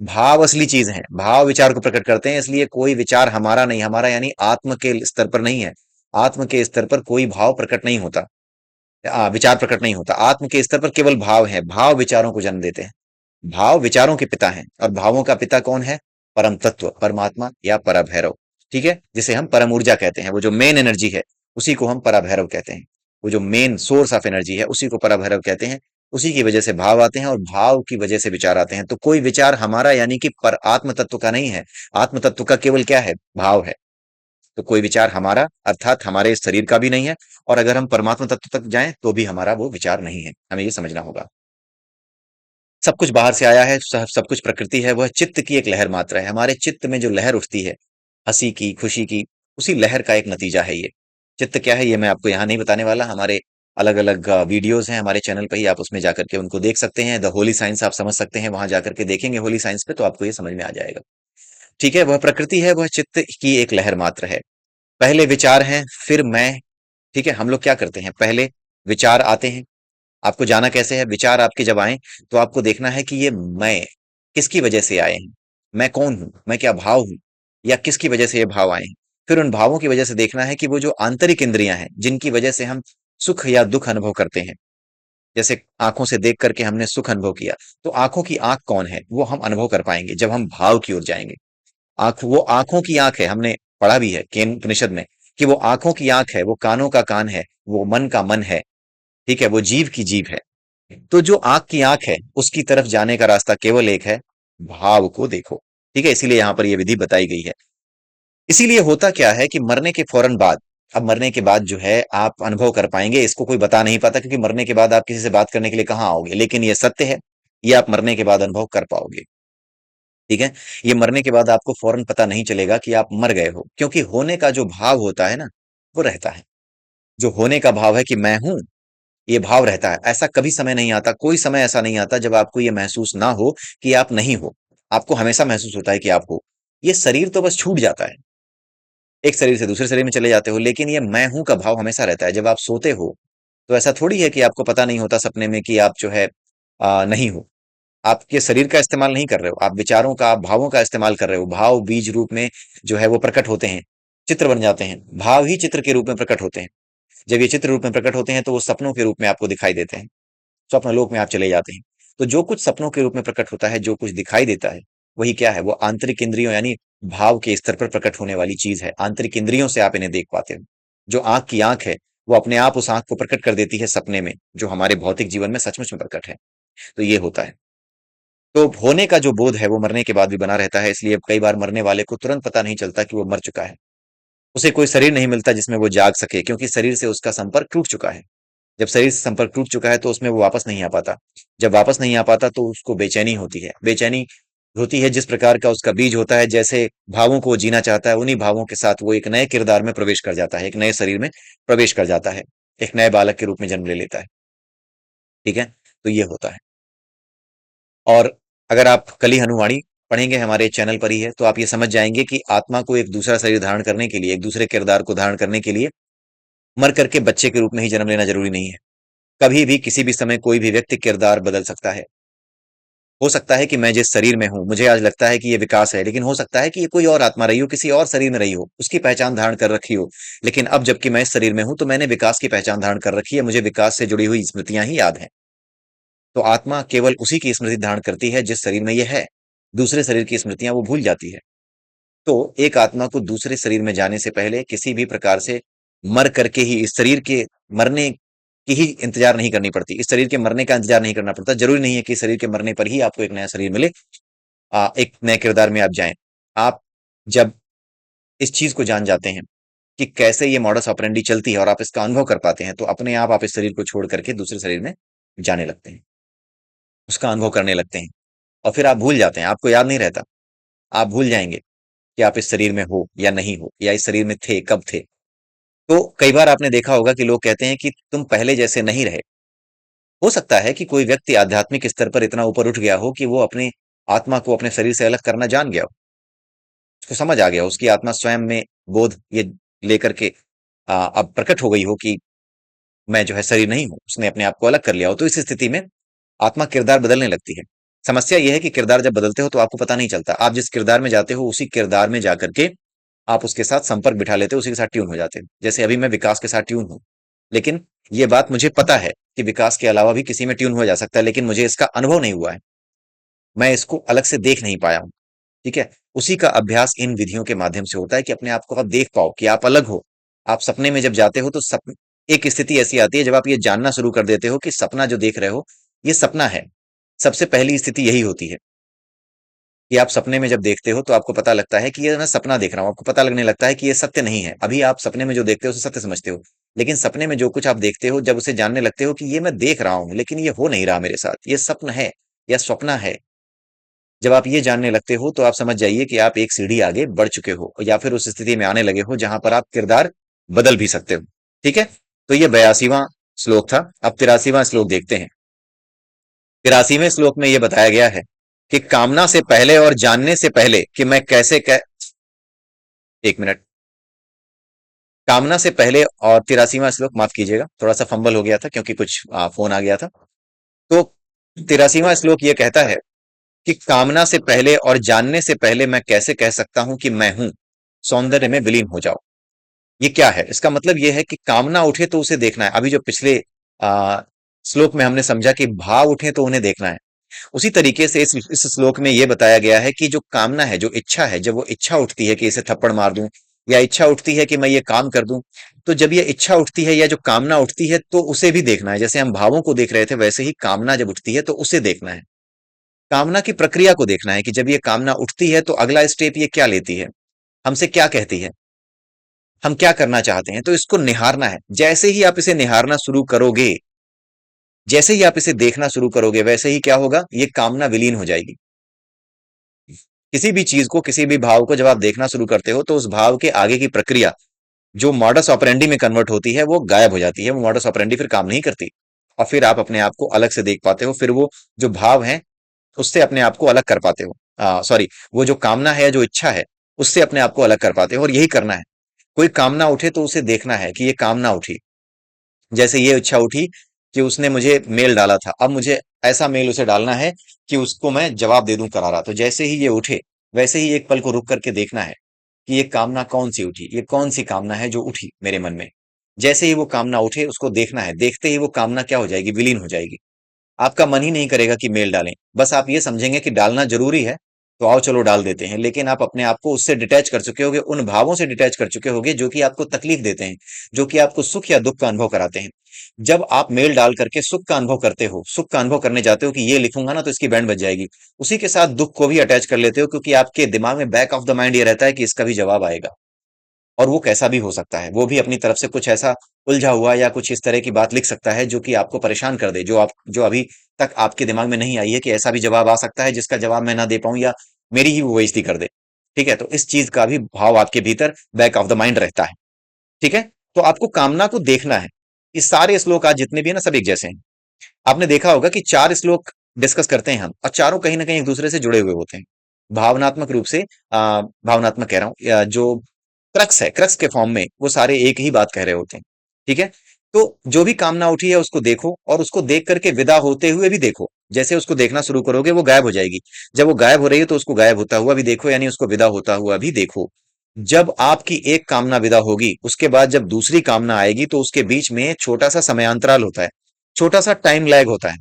भाव असली चीज है, भाव विचार को प्रकट करते हैं, इसलिए कोई विचार हमारा नहीं, हमारा यानी आत्म के स्तर पर नहीं है। आत्म के स्तर पर कोई भाव प्रकट नहीं होता, विचार प्रकट नहीं होता। आत्म के स्तर पर केवल भाव है, भाव विचारों को जन्म देते हैं। भाव विचारों के पिता हैं, और भावों का पिता कौन है? परम तत्व, परमात्मा या परभैरव। ठीक है, जिसे हम परम ऊर्जा कहते हैं, वो जो मेन एनर्जी है उसी को हम परभैरव कहते हैं। वो जो मेन सोर्स ऑफ एनर्जी है उसी को परभैरव कहते हैं। उसी की वजह से भाव आते हैं, और भाव की वजह से विचार आते हैं। तो कोई विचार हमारा यानी कि पर आत्म तत्व का नहीं है। आत्म तत्व का केवल क्या है? भाव है। तो कोई विचार हमारा अर्थात हमारे इस शरीर का भी नहीं है, और अगर हम परमात्मा तत्व तक जाएं तो भी हमारा वो विचार नहीं है। हमें ये समझना होगा। सब कुछ बाहर से आया है, सब कुछ प्रकृति है, वह चित्त की एक लहर मात्र है। हमारे चित्त में जो लहर उठती है, हंसी की, खुशी की, उसी लहर का एक नतीजा है ये। चित्त क्या है ये मैं आपको यहाँ नहीं बताने वाला। हमारे अलग अलग वीडियोस हैं हमारे चैनल पे ही, आप उसमें जाकर के उनको देख सकते हैं। द होली साइंस आप समझ सकते हैं, वहां जाकर के देखेंगे होली साइंस पे, तो आपको ये समझ में आ जाएगा। ठीक है, वह प्रकृति है, वह चित्त की एक लहर मात्र है। पहले विचार हैं, फिर मैं। ठीक है, हम लोग क्या करते हैं, पहले विचार आते हैं। आपको जाना कैसे है? विचार आपके जब आए तो आपको देखना है कि ये मैं किसकी वजह से आए हैं, मैं कौन हूं, मैं क्या भाव हूं, या किसकी वजह से ये भाव आए हैं। फिर उन भावों की वजह से देखना है कि वो जो आंतरिक इंद्रियां हैं जिनकी वजह से हम सुख या दुख अनुभव करते हैं, जैसे आंखों से देख करके हमने सुख अनुभव किया, तो आंखों की आंख कौन है वो हम अनुभव कर पाएंगे जब हम भाव की ओर जाएंगे। आंख, वो आंखों की आंख है, हमने पढ़ा भी है केन उपनिषद में कि वो आंखों की आंख है, वो कानों का कान है, वो मन का मन है। ठीक है, वो जीव की जीव है। तो जो आंख की आंख है उसकी तरफ जाने का रास्ता केवल एक है, भाव को देखो। ठीक है, इसीलिए यहां पर यह विधि बताई गई है। इसीलिए होता क्या है कि मरने के फौरन बाद, अब मरने के बाद जो है आप अनुभव कर पाएंगे, इसको कोई बता नहीं पाता, क्योंकि मरने के बाद आप किसी से बात करने के लिए कहाँ आओगे, लेकिन ये सत्य है। ये आप मरने के बाद अनुभव कर पाओगे। ठीक है, ये मरने के बाद आपको फौरन पता नहीं चलेगा कि आप मर गए हो, क्योंकि होने का जो भाव होता है ना, वो रहता है। जो होने का भाव है कि मैं हूं, ये भाव रहता है। ऐसा कभी समय नहीं आता, कोई समय ऐसा नहीं आता जब आपको ये महसूस ना हो कि आप नहीं हो। आपको हमेशा महसूस होता है कि आप हो। ये शरीर तो बस छूट जाता है, एक शरीर से दूसरे शरीर में चले जाते हो, लेकिन ये मैं हूं का भाव हमेशा रहता है। जब आप सोते हो तो ऐसा थोड़ी है कि आपको पता नहीं होता सपने में कि आप जो है नहीं हो। आप ये शरीर का इस्तेमाल नहीं कर रहे हो, आप विचारों का, आप भावों का इस्तेमाल कर रहे हो। भाव बीज रूप में जो है वो प्रकट होते हैं, चित्र बन जाते हैं। भाव ही चित्र के रूप में प्रकट होते हैं। जब ये चित्र रूप में प्रकट होते हैं तो वो सपनों के रूप में आपको दिखाई देते हैं, स्वप्न लोक में आप चले जाते हैं। तो जो कुछ सपनों के रूप में प्रकट होता है, जो कुछ दिखाई देता है, वही क्या है? वो आंतरिक इंद्रियों यानी भाव के स्तर पर प्रकट होने वाली चीज है। आंतरिक इंद्रियों से आप इन्हें देख पाते हो। जो आंख की आंख है वो अपने आप उस आंख को प्रकट कर देती है सपने में, जो हमारे भौतिक जीवन में सचमुच में प्रकट है। तो ये होता है। तो होने का जो बोध है वो मरने के बाद भी बना रहता है, इसलिए कई बार मरने वाले को तुरंत पता नहीं चलता कि वो मर चुका है। उसे कोई शरीर नहीं मिलता जिसमें वो जाग सके, क्योंकि शरीर से उसका संपर्क टूट चुका है। जब शरीर से संपर्क टूट चुका है तो उसमें वो वापस नहीं आ पाता। जब वापस नहीं आ पाता तो उसको बेचैनी होती है। बेचैनी होती है जिस प्रकार का उसका बीज होता है, जैसे भावों को वो जीना चाहता है, उन्हीं भावों के साथ वो एक नए किरदार में प्रवेश कर जाता है, एक नए शरीर में प्रवेश कर जाता है, एक नए बालक के रूप में जन्म ले लेता है। ठीक है, तो ये होता है। और अगर आप कली हनुवाणी पढ़ेंगे, हमारे चैनल पर ही है, तो आप ये समझ जाएंगे कि आत्मा को एक दूसरा शरीर धारण करने के लिए, एक दूसरे किरदार को धारण करने के लिए मर करके बच्चे के रूप में ही जन्म लेना जरूरी नहीं है। कभी भी किसी भी समय कोई भी व्यक्ति किरदार बदल सकता है। हो सकता है कि मैं जिस शरीर में हूं, मुझे आज लगता है कि ये विकास है, लेकिन हो सकता है कि ये कोई और आत्मा रही हो, किसी और शरीर में रही हो, उसकी पहचान धारण कर रखी हो। लेकिन अब जबकि मैं इस शरीर में हूं, तो मैंने विकास की पहचान धारण कर रखी है, मुझे विकास से जुड़ी हुई स्मृतियां ही याद हैं। तो आत्मा केवल उसी की स्मृति धारण करती है जिस शरीर में ये है। दूसरे शरीर की स्मृतियां वो भूल जाती है। तो एक आत्मा को दूसरे शरीर में जाने से पहले किसी भी प्रकार से मर करके ही, इस शरीर के मरने की ही इंतजार नहीं करनी पड़ती, इस शरीर के मरने का इंतजार नहीं करना पड़ता। जरूरी नहीं है कि इस शरीर के मरने पर ही आपको एक नया शरीर मिले, एक नए किरदार में आप जाएं। आप जब इस चीज को जान जाते हैं कि कैसे ये मॉडस ऑपरेंडी चलती है और आप इसका अनुभव कर पाते हैं, तो अपने आप इस शरीर को छोड़ करके दूसरे शरीर में जाने लगते हैं, उसका अनुभव करने लगते हैं। और फिर आप भूल जाते हैं, आपको याद नहीं रहता। आप भूल जाएंगे कि आप इस शरीर में हो या नहीं हो, या इस शरीर में थे कब थे। तो कई बार आपने देखा होगा कि लोग कहते हैं कि तुम पहले जैसे नहीं रहे। हो सकता है कि कोई व्यक्ति आध्यात्मिक स्तर पर इतना ऊपर उठ गया हो कि वो अपने आत्मा को अपने शरीर से अलग करना जान गया हो, उसको समझ आ गया हो, उसकी आत्मा स्वयं में बोध ये लेकर के अब प्रकट हो गई हो कि मैं जो है शरीर नहीं हूं, उसने अपने आप को अलग कर लिया हो। तो इस स्थिति में आत्मा किरदार बदलने लगती है। समस्या यह है कि किरदार जब बदलते हो तो आपको पता नहीं चलता, आप जिस किरदार में जाते हो उसी किरदार में जाकर के आप उसके साथ संपर्क बिठा लेते हो, उसी के साथ ट्यून हो जाते हो। जैसे अभी मैं विकास के साथ ट्यून हूं, लेकिन ये बात मुझे पता है कि विकास के अलावा भी किसी में ट्यून हो जा सकता है, लेकिन मुझे इसका अनुभव नहीं हुआ है, मैं इसको अलग से देख नहीं पाया हूं। ठीक है। उसी का अभ्यास इन विधियों के माध्यम से होता है कि अपने आप को आप देख पाओ कि आप अलग हो। आप सपने में जब जाते हो तो एक स्थिति ऐसी आती है जब आप ये जानना शुरू कर देते हो कि सपना जो देख रहे हो ये सपना है। सबसे पहली स्थिति यही होती है कि आप सपने में जब देखते हो तो आपको पता लगता है कि ये मैं सपना देख रहा हूं, आपको पता लगने लगता है कि ये सत्य नहीं है। अभी आप सपने में जो देखते हो उसे सत्य समझते हो, लेकिन सपने में जो कुछ आप देखते हो, जब उसे जानने लगते हो कि ये मैं देख रहा हूं लेकिन ये हो नहीं रहा मेरे साथ, ये स्वप्न है या स्वप्न है। जब आप ये जानने लगते हो तो आप समझ जाइए कि आप एक सीढ़ी आगे बढ़ चुके हो, या फिर उस स्थिति में आने लगे हो जहां पर आप किरदार बदल भी सकते हो। ठीक है। तो ये 82वां श्लोक था। अब 83वां श्लोक देखते हैं। 83वें श्लोक में यह बताया गया है कि कामना से पहले और जानने से पहले कि मैं कैसे एक मिनट। कामना से पहले और 83वां श्लोक, माफ कीजिएगा थोड़ा सा फंबल हो गया था क्योंकि कुछ फोन आ गया था। तो 83वां श्लोक ये कहता है कि कामना से पहले और जानने से पहले मैं कैसे कह सकता हूं कि मैं हूं, सौंदर्य में विलीन हो जाओ। ये क्या है? इसका मतलब ये है कि कामना उठे तो उसे देखना है। अभी जो पिछले आ, श्लोक में हमने समझा कि भाव उठे तो उन्हें देखना है, उसी तरीके से इस श्लोक में यह बताया गया है कि जो कामना है, जो इच्छा है, जब वो इच्छा उठती है कि इसे थप्पड़ मार दूं, या इच्छा उठती है कि मैं ये काम कर दूं, तो जब ये इच्छा उठती है या जो कामना उठती है तो उसे भी देखना है। जैसे हम भावों को देख रहे थे वैसे ही कामना जब उठती है तो उसे देखना है। कामना की प्रक्रिया को देखना है कि जब ये कामना उठती है तो अगला स्टेप ये क्या लेती है, हमसे क्या कहती है, हम क्या करना चाहते हैं। तो इसको निहारना है। जैसे ही आप इसे निहारना शुरू करोगे, जैसे ही आप इसे देखना शुरू करोगे, वैसे ही क्या होगा, ये कामना विलीन हो जाएगी। किसी भी चीज को, किसी भी भाव को जब आप देखना शुरू करते हो तो उस भाव के आगे की प्रक्रिया जो मॉडस ऑपरेंडी में कन्वर्ट होती है वो गायब हो जाती है, वो मॉडस ऑपरेंडी फिर काम नहीं करती। और फिर आप अपने आप को अलग से देख पाते हो, फिर वो जो भाव है उससे अपने आप को अलग कर पाते हो। सॉरी, वो जो कामना है, जो इच्छा है, उससे अपने आप को अलग कर पाते हो। और यही करना है। कोई कामना उठे तो उसे देखना है कि ये कामना उठी। जैसे ये इच्छा उठी कि उसने मुझे मेल डाला था, अब मुझे ऐसा मेल उसे डालना है कि उसको मैं जवाब दे दूं करारा। तो जैसे ही ये उठे, वैसे ही एक पल को रुक करके देखना है कि ये कामना कौन सी उठी, ये कौन सी कामना है जो उठी मेरे मन में। जैसे ही वो कामना उठे उसको देखना है, देखते ही वो कामना क्या हो जाएगी, विलीन हो जाएगी। आपका मन ही नहीं करेगा कि मेल डालें, बस आप ये समझेंगे कि डालना जरूरी है, तो आओ चलो डाल देते हैं। लेकिन आप अपने आप को उससे डिटैच कर चुके होगे, उन भावों से डिटैच कर चुके होगे जो कि आपको तकलीफ देते हैं, जो कि आपको सुख या दुख का अनुभव कराते हैं। जब आप मेल डाल करके सुख का अनुभव करते हो, सुख का अनुभव करने जाते हो कि ये लिखूंगा ना तो इसकी बैंड बज जाएगी, उसी के साथ दुख को भी अटैच कर लेते हो, क्योंकि आपके दिमाग में बैक ऑफ द माइंड ये रहता है कि इसका भी जवाब आएगा। और वो कैसा भी हो सकता है, वो भी अपनी तरफ से कुछ ऐसा उलझा हुआ या कुछ इस तरह की बात लिख सकता है जो कि आपको परेशान कर दे, जो अभी तक आपके दिमाग में नहीं आई है कि ऐसा भी जवाब आ सकता है जिसका जवाब मैं ना दे पाऊं, या मेरी ही वो बेइज्जती कर दे। ठीक है। तो इस चीज का भी भाव आपके भीतर बैक ऑफ द माइंड रहता है। ठीक है। तो आपको कामना को देखना है। इस सारे श्लोक आज जितने भी है ना, सब एक जैसे हैं। आपने देखा होगा कि 4 श्लोक डिस्कस करते हैं हम, और चारों कहीं ना कहीं एक दूसरे से जुड़े हुए होते हैं। भावनात्मक रूप से, भावनात्मक कह रहा हूं, जो क्रक्स है, क्रक्स के फॉर्म में वो सारे एक ही बात कह रहे होते हैं। ठीक है। तो जो भी कामना उठी है उसको देखो और उसको देख करके विदा होते हुए भी देखो। जैसे उसको देखना शुरू करोगे वो गायब हो जाएगी। जब वो गायब हो रही है तो उसको गायब होता हुआ भी देखो, यानी उसको विदा होता हुआ भी देखो। जब आपकी एक कामना विदा होगी उसके बाद जब दूसरी कामना आएगी तो उसके बीच में छोटा सा समयांतराल होता है, छोटा सा टाइम लैग होता है,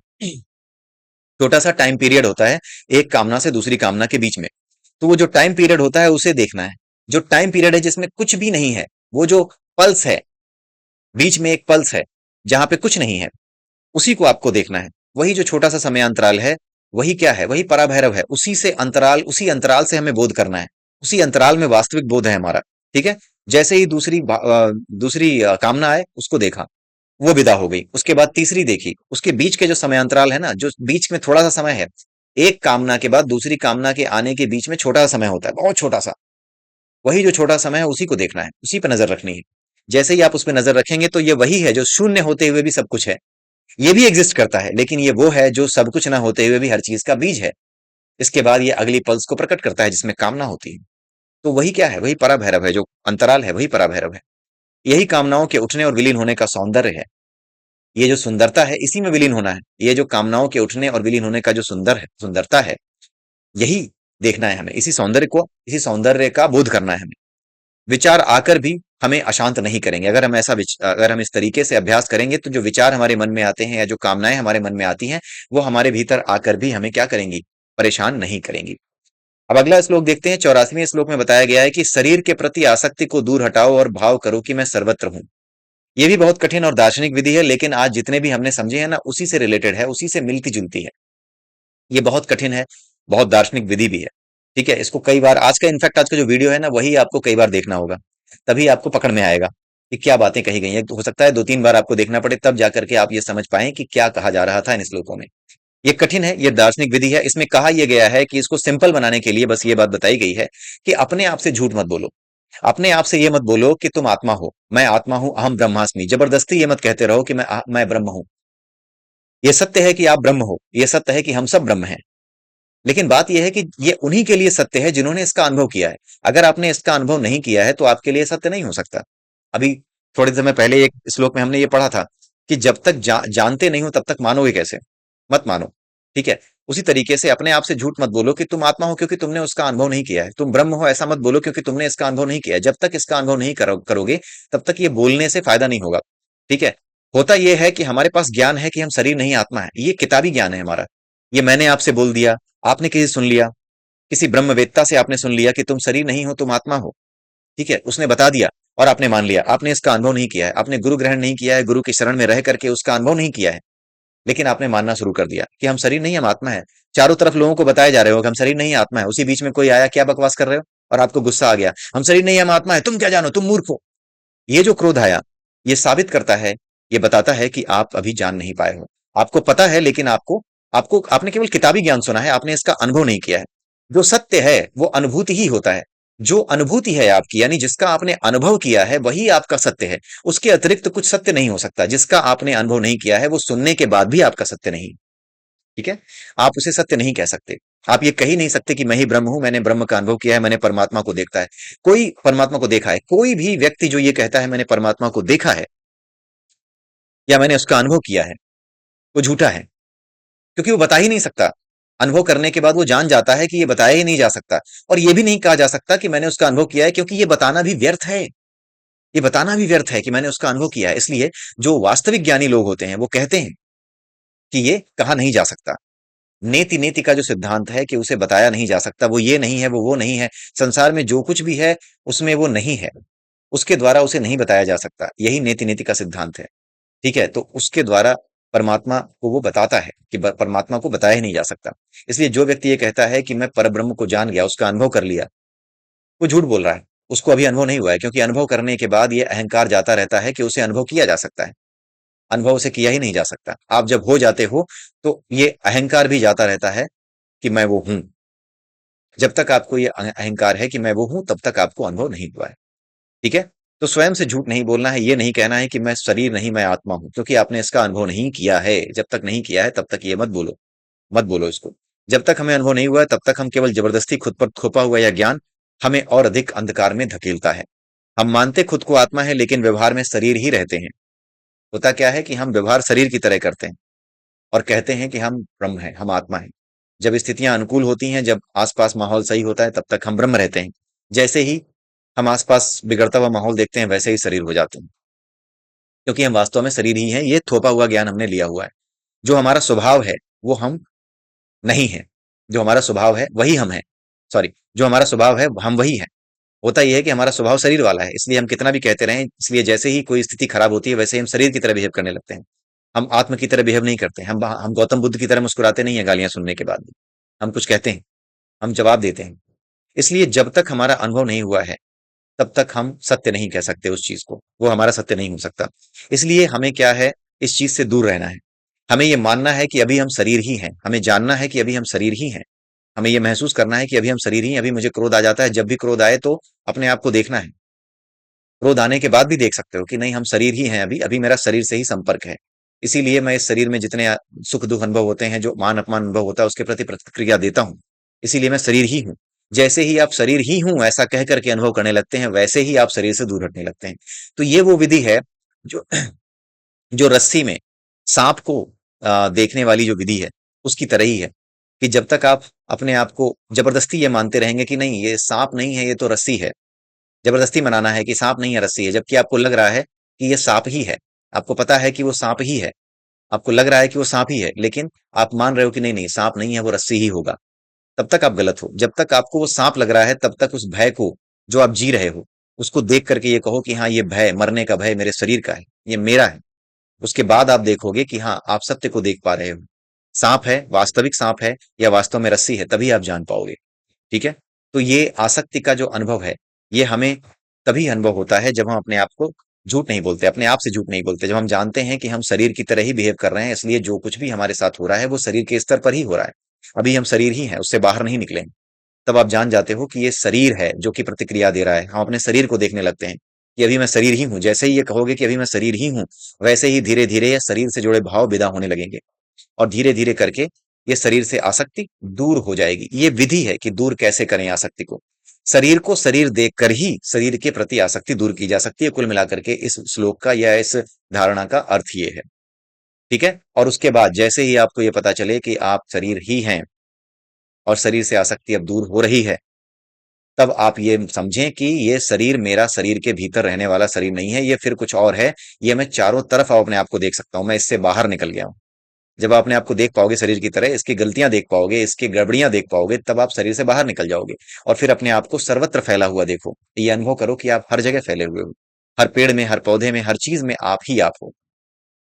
छोटा सा टाइम पीरियड होता है एक कामना से दूसरी कामना के बीच में। तो वो जो टाइम पीरियड होता है उसे देखना है। जो टाइम पीरियड है जिसमें कुछ भी नहीं है, वो जो पल्स है, बीच में एक पल्स है जहां पे कुछ नहीं है, उसी को आपको देखना है। वही जो छोटा सा समय अंतराल है, वही क्या है, वही पराभैरव है। उसी से अंतराल, उसी अंतराल से हमें बोध करना है। उसी अंतराल में वास्तविक बोध है हमारा। ठीक है। जैसे ही दूसरी कामना आए उसको देखा, वो विदा हो गई। उसके बाद तीसरी देखी, उसके बीच के जो समय अंतराल है ना, जो बीच में थोड़ा सा समय है, एक कामना के बाद दूसरी कामना के आने के बीच में छोटा सा समय होता है, बहुत छोटा सा। वही जो छोटा समय है उसी को देखना है, उसी पर नजर रखनी है। जैसे ही आप उस पर नजर रखेंगे तो ये वही है जो शून्य होते हुए भी सब कुछ है। ये भी एग्जिस्ट करता है, लेकिन ये वो है जो सब कुछ ना होते हुए भी हर चीज का बीज है। इसके बाद ये अगली पल्स को प्रकट करता है जिसमें कामना होती है। तो वही क्या है, वही पराभैरव है, जो अंतराल है वही पराभैरव है। यही कामनाओं के उठने और विलीन होने का सौंदर्य है। ये जो सुंदरता है इसी में विलीन होना है। ये जो कामनाओं के उठने और विलीन होने का जो सुंदरता है, यही देखना है हमें। इसी सौंदर्य का बोध करना है हमें। विचार आकर भी हमें अशांत नहीं करेंगे। अगर हम इस तरीके से अभ्यास करेंगे तो जो विचार हमारे मन में आते हैं या जो कामनाएं हमारे मन में आती हैं, वो हमारे भीतर आकर भी हमें क्या करेंगी, परेशान नहीं करेंगी। अब अगला श्लोक देखते हैं। 84वें श्लोक में बताया गया है कि शरीर के प्रति आसक्ति को दूर हटाओ और भाव करो कि मैं सर्वत्र हूं। ये भी बहुत कठिन और दार्शनिक विधि है, लेकिन आज जितने भी हमने समझे हैं ना, उसी से रिलेटेड है, उसी से मिलती जुलती है। ये बहुत कठिन है, बहुत दार्शनिक विधि भी है। ठीक है। इसको कई बार, आज का जो वीडियो है ना, वही आपको कई बार देखना होगा, तभी आपको पकड़ में आएगा कि क्या बातें कही गई हैं। तो हो सकता है 2-3 बार आपको देखना पड़े, तब जाकर के आप ये समझ पाएं कि क्या कहा जा रहा था इन श्लोकों में। ये कठिन है, ये दार्शनिक विधि है। इसमें कहा यह गया है कि इसको सिंपल बनाने के लिए बस ये बात बताई गई है कि अपने आप से झूठ मत बोलो। अपने आप से ये मत बोलो कि तुम आत्मा हो, मैं आत्मा हूं, अहम ब्रह्मास्मि। जबरदस्ती ये मत कहते रहो कि मैं ब्रह्म हूं। ये सत्य है कि आप ब्रह्म हो, ये सत्य है कि हम सब ब्रह्म हैं। लेकिन बात यह है कि ये उन्हीं के लिए सत्य है जिन्होंने इसका अनुभव किया है। अगर आपने इसका अनुभव नहीं किया है तो आपके लिए सत्य नहीं हो सकता। अभी थोड़े समय पहले एक श्लोक में हमने ये पढ़ा था कि जब तक जानते नहीं हो तब तक मानोगे कैसे। मत मानो। ठीक है। उसी तरीके से अपने आप से झूठ मत बोलो कि तुम आत्मा हो क्योंकि तुमने उसका अनुभव नहीं किया है। तुम ब्रह्म हो ऐसा मत बोलो क्योंकि तुमने इसका अनुभव नहीं किया है। जब तक इसका अनुभव नहीं करोगे तब तक ये बोलने से फायदा नहीं होगा। ठीक है। होता यह है कि हमारे पास ज्ञान है कि हम शरीर नहीं आत्मा है, ये किताबी ज्ञान है हमारा। ये मैंने आपसे बोल दिया, आपने किसी सुन लिया, किसी ब्रह्मवेत्ता से आपने सुन लिया कि तुम शरीर नहीं हो, तुम आत्मा हो। ठीक है। उसने बता दिया और आपने मान लिया। आपने इसका अनुभव नहीं किया है, आपने गुरु ग्रहण नहीं किया है, गुरु की शरण में रह करके उसका अनुभव नहीं किया है, लेकिन आपने मानना शुरू कर दिया कि हम शरीर नहीं, हम आत्मा है। चारों तरफ लोगों को बताया जा रहे हो कि हम शरीर नहीं आत्मा है। उसी बीच में कोई आया, क्या बकवास कर रहे हो, और आपको गुस्सा आ गया, हम शरीर नहीं हम आत्मा है, तुम क्या जानो, तुम मूर्ख हो। ये जो क्रोध आया, ये साबित करता है, ये बताता है कि आप अभी जान नहीं पाए हो। आपको पता है लेकिन आपको आपको आपने केवल किताबी ज्ञान सुना है, आपने इसका अनुभव नहीं किया है। जो सत्य है वो अनुभूति ही होता है। जो अनुभूति है आपकी, यानी जिसका आपने अनुभव किया है, वही आपका सत्य है। उसके अतिरिक्त कुछ सत्य नहीं हो सकता। जिसका आपने अनुभव नहीं किया है वो सुनने के बाद भी आपका सत्य नहीं। ठीक है। आप उसे सत्य नहीं कह सकते। आप ये कह ही नहीं सकते कि मैं ही ब्रह्म हूं, मैंने ब्रह्म का अनुभव किया है, मैंने परमात्मा को देखता है। कोई परमात्मा को देखा है, कोई भी व्यक्ति जो ये कहता है मैंने परमात्मा को देखा है या मैंने उसका अनुभव किया है, वो झूठा है। क्योंकि वो बता ही नहीं सकता। अनुभव करने के बाद वो जान जाता है कि ये बताया ही नहीं जा सकता। और ये भी नहीं कहा जा सकता कि मैंने उसका अनुभव किया है, क्योंकि ये बताना भी व्यर्थ है। ये बताना भी व्यर्थ है कि मैंने उसका अनुभव किया है। इसलिए जो वास्तविक ज्ञानी लोग होते हैं वो कहते हैं कि ये कहा नहीं जा सकता। नेति नेति का जो सिद्धांत है कि उसे बताया नहीं जा सकता, वो ये नहीं है, वो नहीं है। संसार में जो कुछ भी है उसमें वो नहीं है, उसके द्वारा उसे नहीं बताया जा सकता। यही नेति नेति का सिद्धांत है। ठीक है। तो उसके द्वारा परमात्मा को वो बताता है कि परमात्मा को बताया ही नहीं जा सकता। इसलिए जो व्यक्ति ये कहता है कि मैं परब्रह्म को जान गया, उसका अनुभव कर लिया, वो झूठ बोल रहा है। उसको अभी अनुभव नहीं हुआ है, क्योंकि अनुभव करने के बाद ये अहंकार जाता रहता है कि उसे अनुभव किया जा सकता है। अनुभव से किया ही नहीं जा सकता। आप जब हो जाते हो तो ये अहंकार भी जाता रहता है कि मैं वो हूं। जब तक आपको ये अहंकार है कि मैं वो हूं, तब तक आपको अनुभव नहीं हुआ है। ठीक है। तो स्वयं से झूठ नहीं बोलना है, ये नहीं कहना है कि मैं शरीर नहीं मैं आत्मा हूं, क्योंकि आपने इसका अनुभव नहीं किया है। जब तक नहीं किया है तब तक ये मत बोलो। मत बोलो इसको। जब तक हमें अनुभव नहीं हुआ है तब तक हम केवल जबरदस्ती खुद पर थोपा हुआ यह ज्ञान हमें और अधिक अंधकार में धकेलता है। हम मानते खुद को आत्मा है लेकिन व्यवहार में शरीर ही रहते हैं। होता क्या है कि हम व्यवहार शरीर की तरह करते हैं और कहते हैं कि हम ब्रह्म हैं, हम आत्मा हैं। जब स्थितियां अनुकूल होती हैं, जब आसपास माहौल सही होता है, तब तक हम ब्रह्म रहते हैं। जैसे ही हम आसपास बिगड़ता हुआ माहौल देखते हैं, वैसे ही शरीर हो जाते हैं, क्योंकि हम वास्तव में शरीर ही हैं। ये थोपा हुआ ज्ञान हमने लिया हुआ है। जो हमारा स्वभाव है वो हम नहीं है। जो हमारा स्वभाव है वही हम है। सॉरी, जो हमारा स्वभाव है हम वही है। होता यह है कि हमारा स्वभाव शरीर वाला है, इसलिए हम कितना भी कहते रहें, इसलिए जैसे ही कोई स्थिति खराब होती है, वैसे ही हम शरीर की तरह बिहेव करने लगते हैं। हम आत्म की तरह बिहेव नहीं करते। हम गौतम बुद्ध की तरह मुस्कुराते नहीं है गालियां सुनने के बाद भी। हम कुछ कहते हैं, हम जवाब देते हैं। इसलिए जब तक हमारा अनुभव नहीं हुआ है, तब तक हम सत्य नहीं कह सकते उस चीज को, वो हमारा सत्य नहीं हो सकता। इसलिए हमें क्या है, इस चीज से दूर रहना है। हमें ये मानना है कि अभी हम शरीर ही हैं, हमें जानना है कि अभी हम शरीर ही हैं। हमें ये महसूस करना है कि अभी हम शरीर ही हैं। अभी मुझे क्रोध आ जाता है, जब भी क्रोध आए तो अपने आप को देखना है। क्रोध आने के बाद भी देख सकते हो कि नहीं, हम शरीर ही हैं, अभी अभी मेरा शरीर से ही संपर्क है। इसीलिए मैं इस शरीर में जितने सुख दुख अनुभव होते हैं, जो मान अपमान अनुभव होता है, उसके प्रति प्रतिक्रिया देता हूँ। इसीलिए मैं शरीर ही हूँ। जैसे ही आप शरीर ही हूँ ऐसा कह करके अनुभव करने लगते हैं, वैसे ही आप शरीर से दूर हटने लगते हैं। तो ये वो विधि है जो जो रस्सी में सांप को देखने वाली जो विधि है, उसकी तरह ही है। कि जब तक आप अपने आप को जबरदस्ती ये मानते रहेंगे कि नहीं, ये सांप नहीं है, ये तो रस्सी है। जबरदस्ती मनाना है कि सांप नहीं है, रस्सी है, जबकि आपको लग रहा है कि ये सांप ही है। आपको पता है कि वो सांप ही है। आपको लग रहा है कि वो सांप ही है, लेकिन आप मान रहे हो कि नहीं नहीं, सांप नहीं है, वो रस्सी ही होगा। तब तक आप गलत हो। जब तक आपको वो सांप लग रहा है, तब तक उस भय को, जो आप जी रहे हो, उसको देख करके ये कहो कि हाँ, ये भय, मरने का भय मेरे शरीर का है, ये मेरा है। उसके बाद आप देखोगे कि हाँ, आप सत्य को देख पा रहे हो। सांप है, वास्तविक सांप है या वास्तव में रस्सी है, तभी आप जान पाओगे। ठीक है। तो ये आसक्ति का जो अनुभव है, ये हमें तभी अनुभव होता है जब हम अपने आप को झूठ नहीं बोलते, अपने आप से झूठ नहीं बोलते, जब हम जानते हैं कि हम शरीर की तरह ही बिहेव कर रहे हैं, इसलिए जो कुछ भी हमारे साथ हो रहा है वो शरीर के स्तर पर ही हो रहा है। अभी हम शरीर ही हैं, उससे बाहर नहीं निकले हैं। तब आप जान जाते हो कि ये शरीर है जो कि प्रतिक्रिया दे रहा है। हम अपने शरीर को देखने लगते हैं कि अभी मैं शरीर ही हूं। जैसे ही ये कहोगे कि अभी मैं शरीर ही हूं, वैसे ही धीरे धीरे ये शरीर से जुड़े भाव विदा होने लगेंगे, और धीरे धीरे करके ये शरीर से आसक्ति दूर हो जाएगी। ये विधि है कि दूर कैसे करें आसक्ति को। शरीर को शरीर देखकर ही शरीर के प्रति आसक्ति दूर की जा सकती है। कुल मिलाकर के इस श्लोक का या इस धारणा का अर्थ ये है। ठीक है। और उसके बाद जैसे ही आपको ये पता चले कि आप शरीर ही हैं और शरीर से आसक्ति अब दूर हो रही है, तब आप ये समझें कि ये शरीर मेरा शरीर के भीतर रहने वाला शरीर नहीं है, ये फिर कुछ और है। ये मैं चारों तरफ अब अपने आप को देख सकता हूं, मैं इससे बाहर निकल गया हूं। जब आप अपने आप को देख पाओगे शरीर की तरह, इसकी गलतियां देख पाओगे, इसकी गड़बड़ियां देख पाओगे, तब आप शरीर से बाहर निकल जाओगे। और फिर अपने आप को सर्वत्र फैला हुआ देखो। ये अनुभव करो कि आप हर जगह फैले हुए हो। हर पेड़ में, हर पौधे में, हर चीज में आप ही आप हो।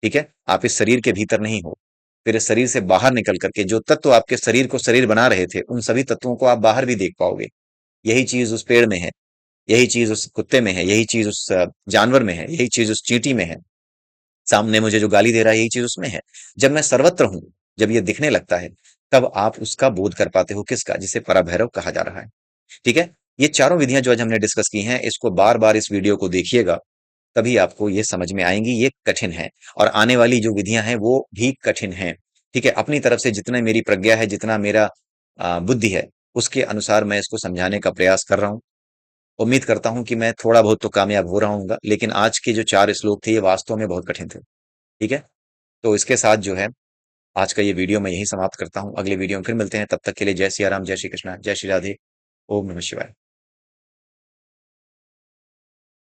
ठीक है। आप इस शरीर के भीतर नहीं हो। फिर इस शरीर से बाहर निकल करके जो तत्व आपके शरीर को शरीर बना रहे थे, उन सभी तत्वों को आप बाहर भी देख पाओगे। यही चीज उस पेड़ में है, यही चीज उस कुत्ते में है, यही चीज उस जानवर में है, यही चीज उस चींटी में है। सामने मुझे जो गाली दे रहा है, यही चीज उसमें है। जब मैं सर्वत्र हूं, जब ये दिखने लगता है, तब आप उसका बोध कर पाते हो, किसका, जिसे पराभैरव कहा जा रहा है। ठीक है। ये चारों विधियां जो आज हमने डिस्कस की हैं, इसको बार बार इस वीडियो को देखिएगा, तभी आपको ये समझ में आएंगी। ये कठिन है, और आने वाली जो विधियां हैं वो भी कठिन हैं। ठीक है। अपनी तरफ से जितना मेरी प्रज्ञा है, जितना मेरा बुद्धि है, उसके अनुसार मैं इसको समझाने का प्रयास कर रहा हूँ। उम्मीद करता हूं कि मैं थोड़ा बहुत तो कामयाब हो रहा हूँ, लेकिन आज के जो 4 श्लोक थे, ये वास्तव में बहुत कठिन थे। ठीक है। तो इसके साथ जो है, आज का ये वीडियो मैं यहीं समाप्त करता हूँ। अगले वीडियो में फिर मिलते हैं। तब तक के लिए जय सिया राम, जय श्री कृष्णा, जय श्री राधे। ओम नमः शिवाय।